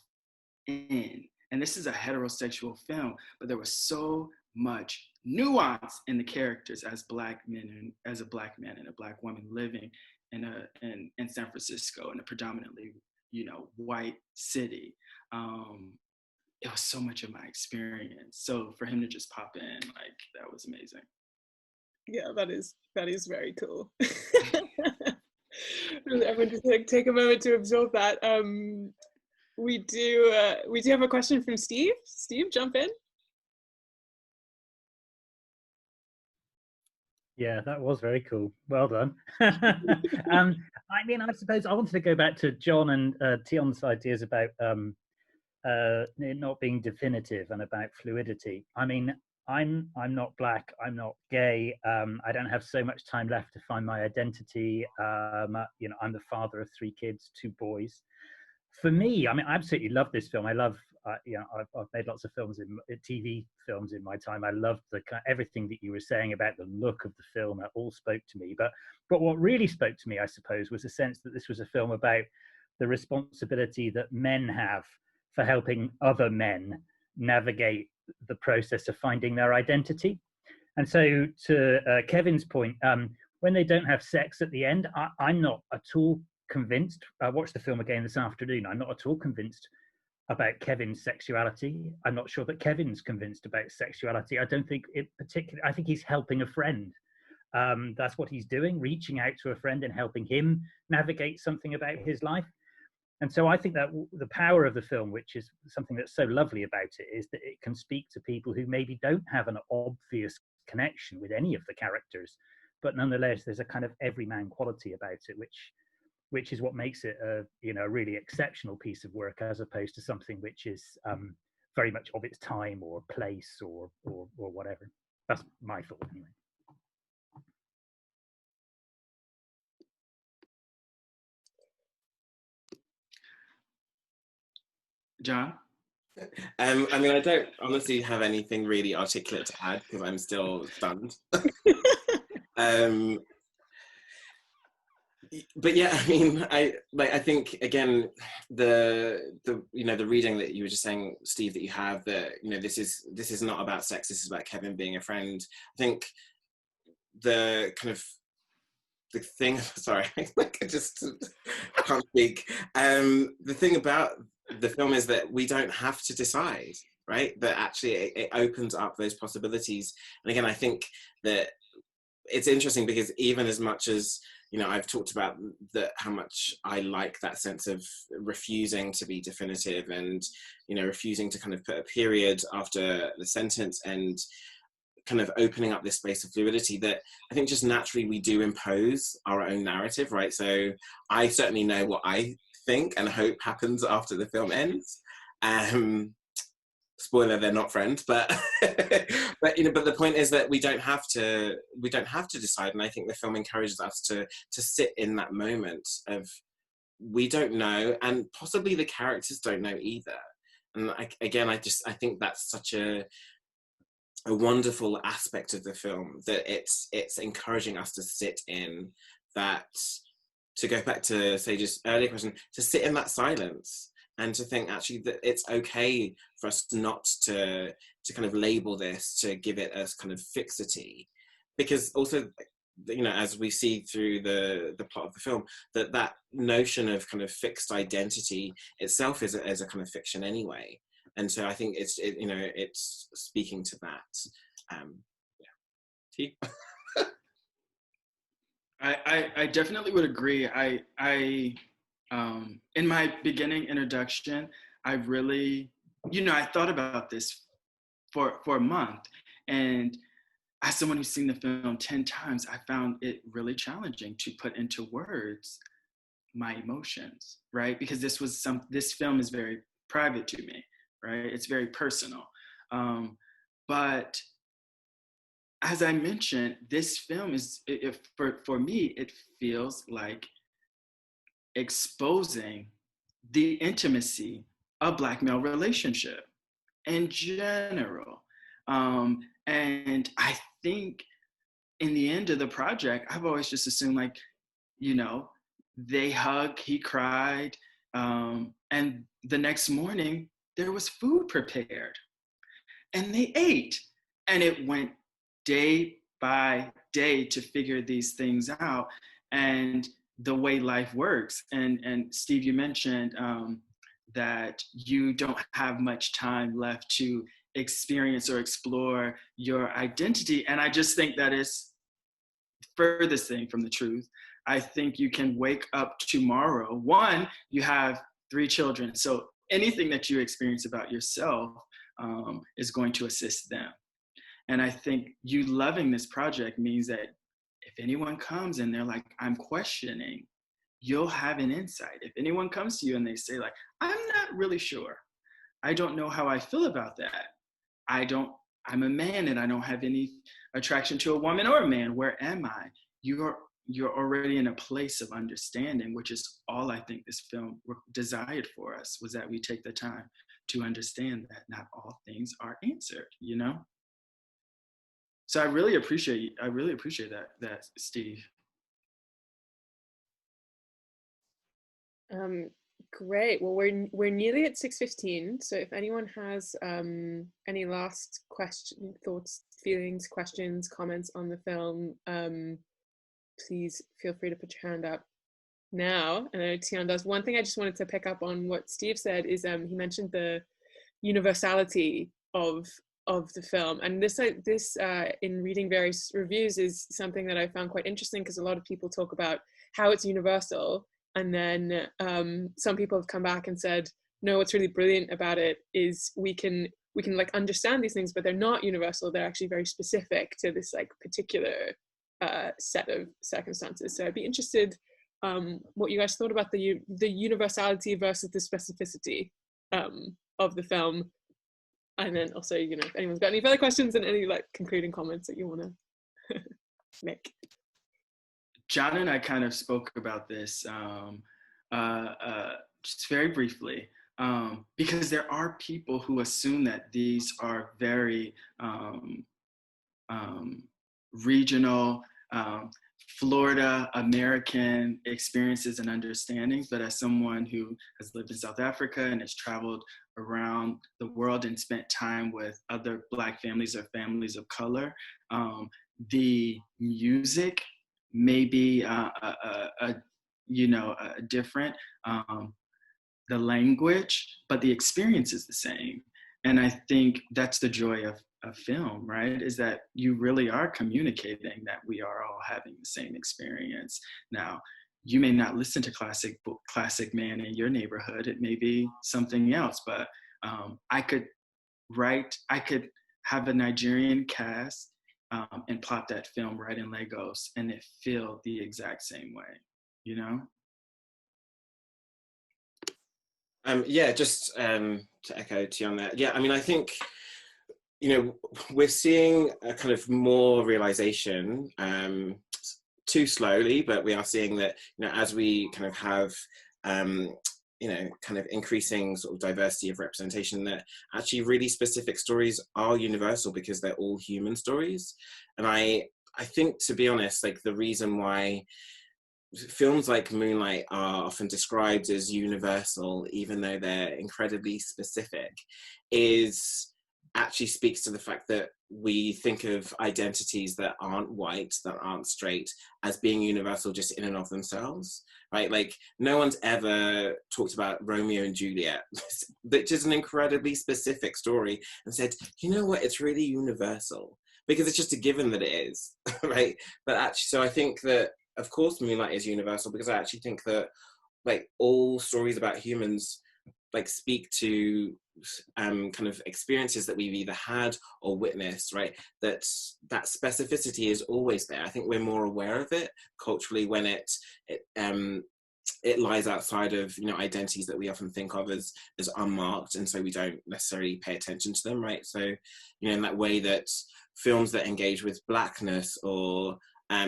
in. And this is a heterosexual film, but there was so much nuance in the characters as Black men and as a Black man and a Black woman living in San Francisco, in a predominantly, you know, white city. It was so much of my experience. So for him to just pop in, like, that was amazing. Yeah, that is very cool. Everyone just take a moment to absorb that. We do have a question from Steve. Steve, jump in. Yeah, that was very cool. Well done. I mean, I suppose I wanted to go back to Jon and Tion's ideas about it not being definitive and about fluidity. I mean, I'm not Black, I'm not gay, I don't have so much time left to find my identity. You know, I'm the father of 3 kids, 2 boys. For me, I mean, I absolutely love this film. I love, you know, I've made lots of films, TV films in my time. I loved everything that you were saying about the look of the film. It all spoke to me. But what really spoke to me, I suppose, was the sense that this was a film about the responsibility that men have for helping other men navigate the process of finding their identity. And so to Kevin's point, when they don't have sex at the end, I'm not at all convinced. I watched the film again this afternoon. I'm not at all convinced about Kevin's sexuality. I'm not sure that Kevin's convinced about sexuality. I don't think it particularly, I think he's helping a friend. That's what he's doing, reaching out to a friend and helping him navigate something about his life. And so I think that the power of the film, which is something that's so lovely about it, is that it can speak to people who maybe don't have an obvious connection with any of the characters, but nonetheless there's a kind of everyman quality about it, which is what makes it a really exceptional piece of work, as opposed to something which is very much of its time or place or whatever. That's my thought anyway. Jon? I mean, I don't honestly have anything really articulate to add because I'm still stunned. But yeah, I mean, I think again the reading that you were just saying, Steve, that you have, that this is not about sex. This is about Kevin being a friend. I think the kind of the thing. Sorry, I can't speak. The thing about the film is that we don't have to decide, right? That actually it opens up those possibilities. And again, I think that it's interesting because even as much as I've talked about how much I like that sense of refusing to be definitive and refusing to kind of put a period after the sentence and kind of opening up this space of fluidity, that I think just naturally we do impose our own narrative, right? So I certainly know what I think and hope happens after the film ends. Spoiler, they're not friends, but but the point is that we don't have to decide. And I think the film encourages us to sit in that moment of, we don't know, and possibly the characters don't know either. And I think that's such a wonderful aspect of the film, that it's encouraging us to sit in that, to go back to Sage's earlier question, to sit in that silence and to think actually that it's okay for us not to kind of label this, to give it a kind of fixity, because also as we see through the plot of the film, that notion of kind of fixed identity itself is a kind of fiction anyway. And so I think it's speaking to that. Yeah. I definitely would agree. I in my beginning introduction, I really, I thought about this for a month, and as someone who's seen the film 10 times, I found it really challenging to put into words my emotions, right? Because this film is very private to me, right? It's very personal. But as I mentioned, this film is, for me, it feels like exposing the intimacy of Black male relationship in general. And I think in the end of the project, I've always just assumed they hugged, he cried, and the next morning there was food prepared and they ate, and it went day by day to figure these things out. And the way life works, and Steve, you mentioned that you don't have much time left to experience or explore your identity, and I just think that is furthest thing from the truth. I think you can wake up tomorrow. One, you have 3 children, so anything that you experience about yourself is going to assist them. And I think you loving this project means that if anyone comes and they're like, I'm questioning, you'll have an insight. If anyone comes to you and they say I'm not really sure, I don't know how I feel about that. I'm a man and I don't have any attraction to a woman or a man. Where am I? You're already in a place of understanding, which is all I think this film desired for us, was that we take the time to understand that not all things are answered, So I really appreciate that, Steve. Great. Well, we're nearly at 6:15. So if anyone has any last thoughts, feelings, questions, comments on the film, please feel free to put your hand up now. And I know Teon does. One thing I just wanted to pick up on what Steve said is he mentioned the universality of the film, and this in reading various reviews is something that I found quite interesting, because a lot of people talk about how it's universal, And then some people have come back and said, no, what's really brilliant about it is we can like understand these things, but they're not universal. They're actually very specific to this like particular set of circumstances. So I'd be interested what you guys thought about the universality versus the specificity of the film. And then also, you know, if anyone's got any further questions and any like concluding comments that you want to make. John and I kind of spoke about this just very briefly, because there are people who assume that these are very regional, Florida American experiences and understandings. But as someone who has lived in South Africa and has traveled around the world and spent time with other Black families or families of color, the music may be different, the language, but the experience is the same. And I think that's the joy of film, right? Is that you really are communicating that we are all having the same experience. Now, you may not listen to classic man in your neighborhood. It may be something else, but I could have a Nigerian cast and plot that film right in Lagos and it feel the exact same way, you know? Yeah, just to echo Tione there. Yeah, I mean, I think, you know, we're seeing a kind of more realization, too slowly, but we are seeing that, you know, as we kind of have, you know, kind of increasing sort of diversity of representation, that actually really specific stories are universal because they're all human stories. And I think, to be honest, like the reason why films like Moonlight are often described as universal, even though they're incredibly specific, is actually speaks to the fact that we think of identities that aren't white, that aren't straight, as being universal just in and of themselves, right? Like, no one's ever talked about Romeo and Juliet, which is an incredibly specific story, and said, you know what, it's really universal, because it's just a given that it is, right? But actually, so I think that, of course, Moonlight is universal, because I actually think that, like, all stories about humans, like, speak to kind of experiences that we've either had or witnessed, right? That specificity is always there. I think we're more aware of it culturally when it lies outside of, you know, identities that we often think of as unmarked, and so we don't necessarily pay attention to them, right? So, you know, in that way that films that engage with Blackness or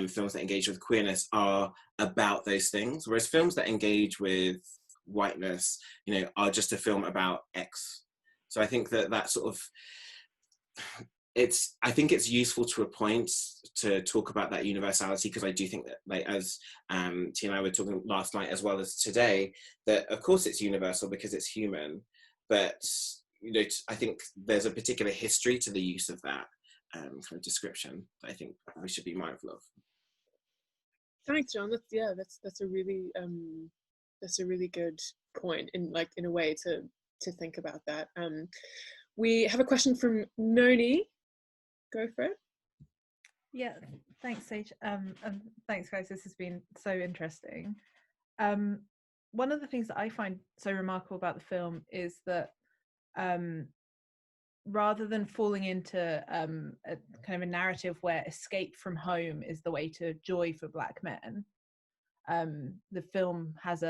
films that engage with queerness are about those things, whereas films that engage with whiteness, you know, are just a film about X. So I think that sort of, I think it's useful to a point to talk about that universality, because I do think that, like, as T and I were talking last night as well as today, that of course it's universal because it's human, but, you know, I think there's a particular history to the use of that kind of description that I think we should be mindful of. Thanks, John. That's a really good point in a way to think about that. We have a question from Noni. Go for it. Yeah, thanks, Sage. And thanks, guys. This has been so interesting. One of the things that I find so remarkable about the film is that rather than falling into a kind of a narrative where escape from home is the way to joy for Black men, the film has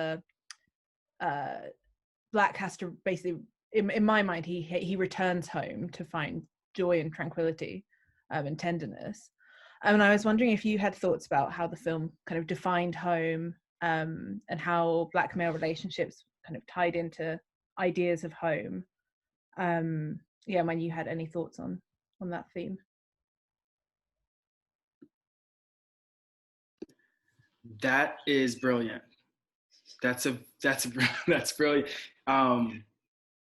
Black has to basically, in my mind, he returns home to find joy and tranquility and tenderness. And I was wondering if you had thoughts about how the film kind of defined home, and how Black male relationships kind of tied into ideas of home. Yeah, when you had any thoughts on that theme. That is brilliant. That's brilliant.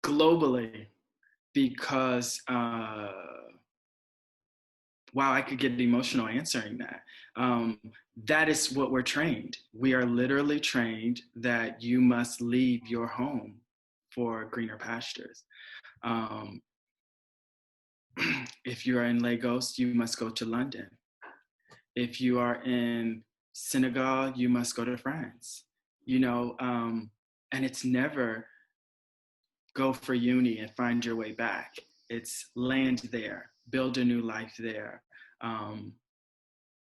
Globally, because wow, I could get emotional answering that. That is what we're trained. We are literally trained that you must leave your home for greener pastures. If you are in Lagos, you must go to London. If you are in Senegal, you must go to France. you know, and it's never go for uni and find your way back. It's land there, build a new life there.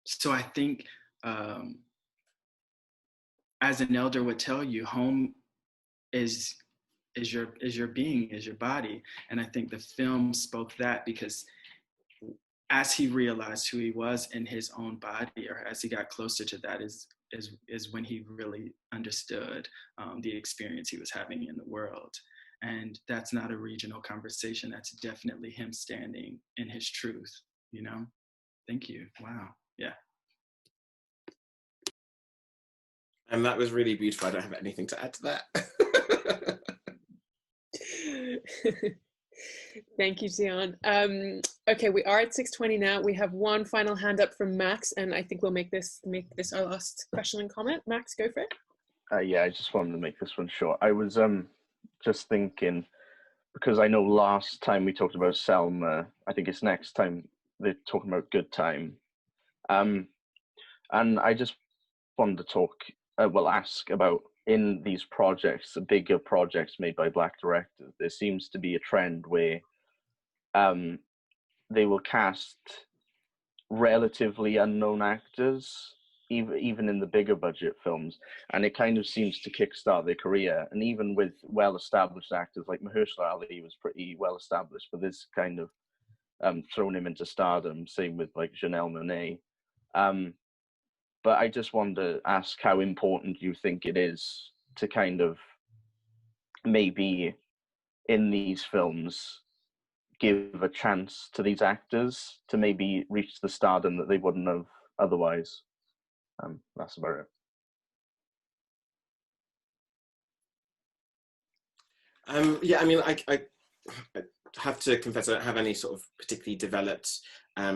So I think, as an elder would tell you, home is your being, is your body. And I think the film spoke that, because as he realized who he was in his own body, or as he got closer to that, is when he really understood the experience he was having in the world. And that's not a regional conversation. That's definitely him standing in his truth, you know? Thank you. Wow. Yeah. And that was really beautiful. I don't have anything to add to that. Thank you, Tione. Okay, we are at 6:20 now. We have one final hand up from Max, and I think we'll make this our last question and comment. Max, go for it. Yeah, I just wanted to make this one short. I was just thinking, because I know last time we talked about Selma, I think it's next time they're talking about Good Time. And I just wanted to talk, ask about, in these projects, the bigger projects made by Black directors, there seems to be a trend where they will cast relatively unknown actors, even in the bigger budget films, and it kind of seems to kickstart their career. And even with well-established actors like Mahershala Ali was pretty well-established, but this kind of thrown him into stardom. Same with like Janelle Monáe. But I just wanted to ask how important you think it is to kind of maybe in these films give a chance to these actors to maybe reach the stardom that they wouldn't have otherwise. That's about it. Yeah, I mean, I have to confess I don't have any sort of particularly developed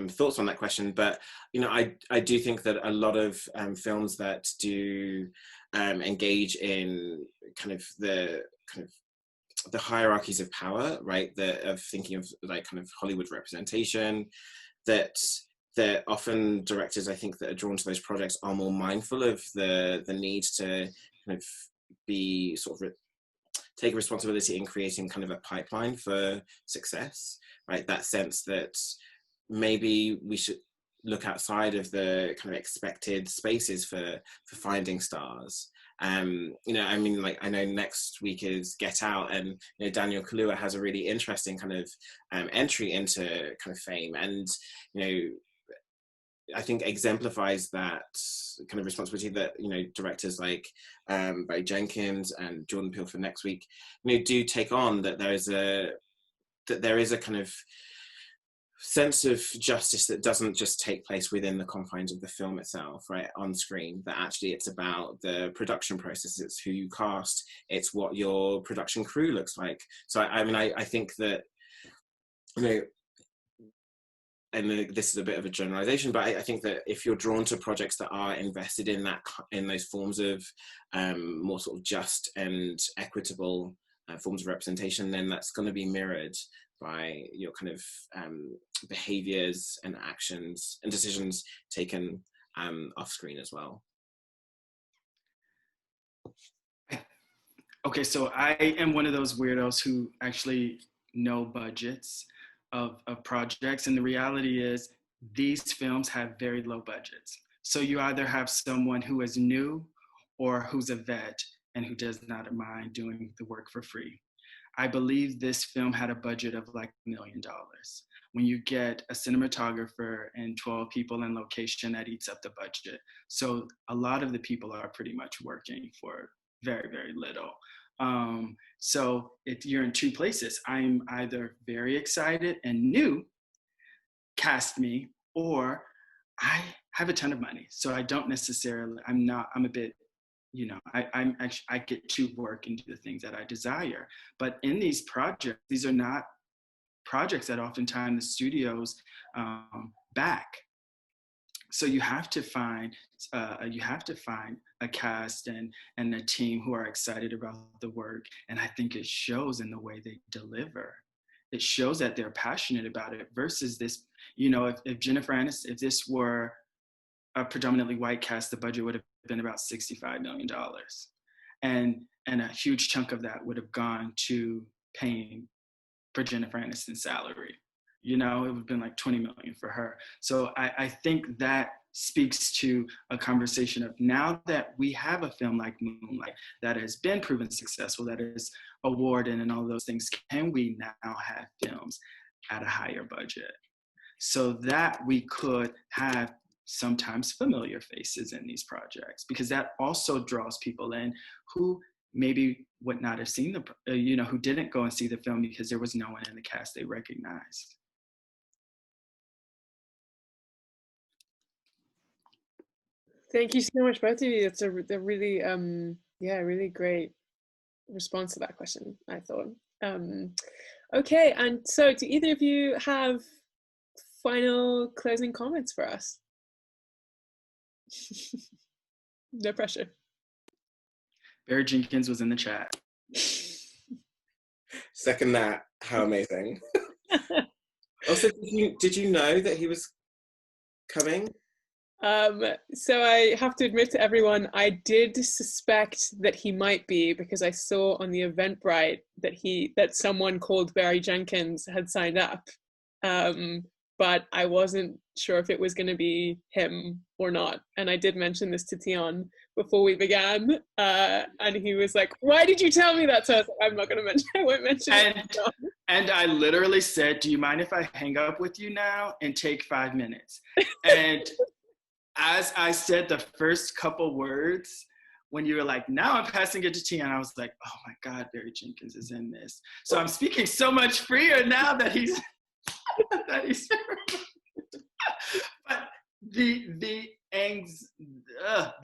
thoughts on that question, but you know, I do think that a lot of films that do engage in the hierarchies of power, right? Of thinking of like kind of Hollywood representation, that often directors, I think, that are drawn to those projects are more mindful of the need to kind of be sort of take a responsibility in creating kind of a pipeline for success, right? That sense that maybe we should look outside of the kind of expected spaces for finding stars. You know, I mean, like, I know next week is Get Out, and you know, Daniel Kaluuya has a really interesting kind of entry into kind of fame, and you know, I think exemplifies that kind of responsibility that, you know, directors like Barry Jenkins and Jordan Peele for next week, you know, do take on, that there is a kind of sense of justice that doesn't just take place within the confines of the film itself, right, on screen, that actually it's about the production process, it's who you cast, it's what your production crew looks like. So I mean, I think that, you know, and this is a bit of a generalization, but I think that if you're drawn to projects that are invested in those forms of more sort of just and equitable forms of representation, then that's going to be mirrored by your kind of behaviors and actions and decisions taken off screen as well. Okay, so I am one of those weirdos who actually know budgets of projects, and the reality is these films have very low budgets. So you either have someone who is new or who's a vet and who does not mind doing the work for free. I believe this film had a budget of like $1 million. When you get a cinematographer and 12 people in location, that eats up the budget. So a lot of the people are pretty much working for very, very little. So you're in two places. I'm either very excited and new, cast me, or I have a ton of money. So I don't necessarily, I'm a bit, you know, I get to work and do the things that I desire. But in these projects, these are not projects that oftentimes the studios back. So you have to find a cast and a team who are excited about the work, and I think it shows in the way they deliver. It shows that they're passionate about it. Versus this, you know, if Jennifer Aniston, if this were a predominantly white cast, the budget would have been about $65 million. and a huge chunk of that would have gone to paying for Jennifer Aniston's salary. You know, it would have been like 20 million for her. So I think that speaks to a conversation of, now that we have a film like Moonlight that has been proven successful, that is awarded and all those things, can we now have films at a higher budget so that we could have sometimes familiar faces in these projects? Because that also draws people in who maybe would not have seen the, you know, who didn't go and see the film because there was no one in the cast they recognized. Thank you so much, both of you. It's a really, really great response to that question, I thought. Okay, and so do either of you have final closing comments for us? No pressure. Barry Jenkins was in the chat. Second that. How amazing. Also, did you know that he was coming? So I have to admit to everyone, I did suspect that he might be, because I saw on the Eventbrite that someone called Barry Jenkins had signed up. But I wasn't sure if it was going to be him or not. And I did mention this to Teon before we began. And he was like, why did you tell me that? So I was like, I'm not going to mention, I won't mention it. And I literally said, do you mind if I hang up with you now and take 5 minutes? And as I said the first couple words, when you were like, now I'm passing it to Teon, I was like, oh my God, Barry Jenkins is in this. So I'm speaking so much freer now that he's, but the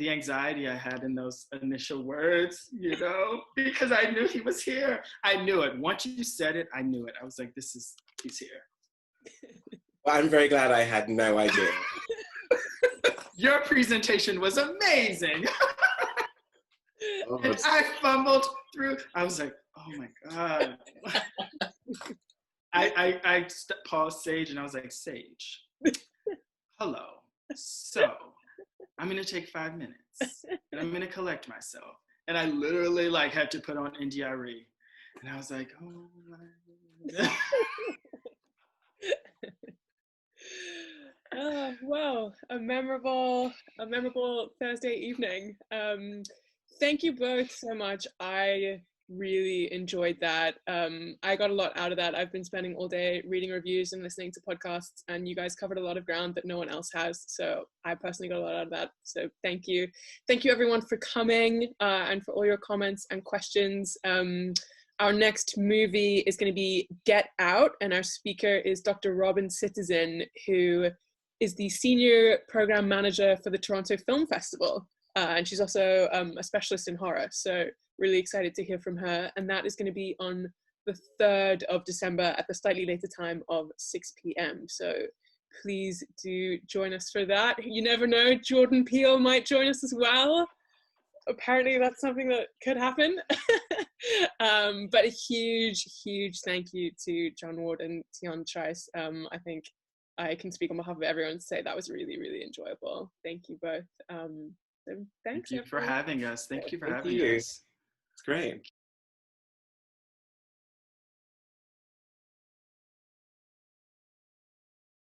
anxiety I had in those initial words, you know, because I knew he was here. I knew it. Once you said it, I knew it. I was like, he's here. Well, I'm very glad I had no idea. Your presentation was amazing. And I fumbled through. I was like, oh my God. I paused Sage and I was like, Sage, hello. So I'm going to take 5 minutes and I'm going to collect myself. And I literally like had to put on NDRE. And I was like, oh my. Oh, wow, a memorable Thursday evening. Thank you both so much. I really enjoyed that. I got a lot out of that. I've been spending all day reading reviews and listening to podcasts, and you guys covered a lot of ground that no one else has. So I personally got a lot out of that. So thank you. Thank you everyone for coming and for all your comments and questions. Our next movie is going to be Get Out, and our speaker is Dr. Robin Citizen, who is the senior program manager for the Toronto Film Festival. And she's also a specialist in horror. So really excited to hear from her. And that is going to be on the 3rd of December at the slightly later time of 6 p.m. So please do join us for that. You never know, Jordan Peele might join us as well. Apparently that's something that could happen. But a huge thank you to Jon Ward and Teon Trice. I think I can speak on behalf of everyone to say that was really, really enjoyable. Thank you both. So thanks. Thank you for having us. Thank you for having us. It's great.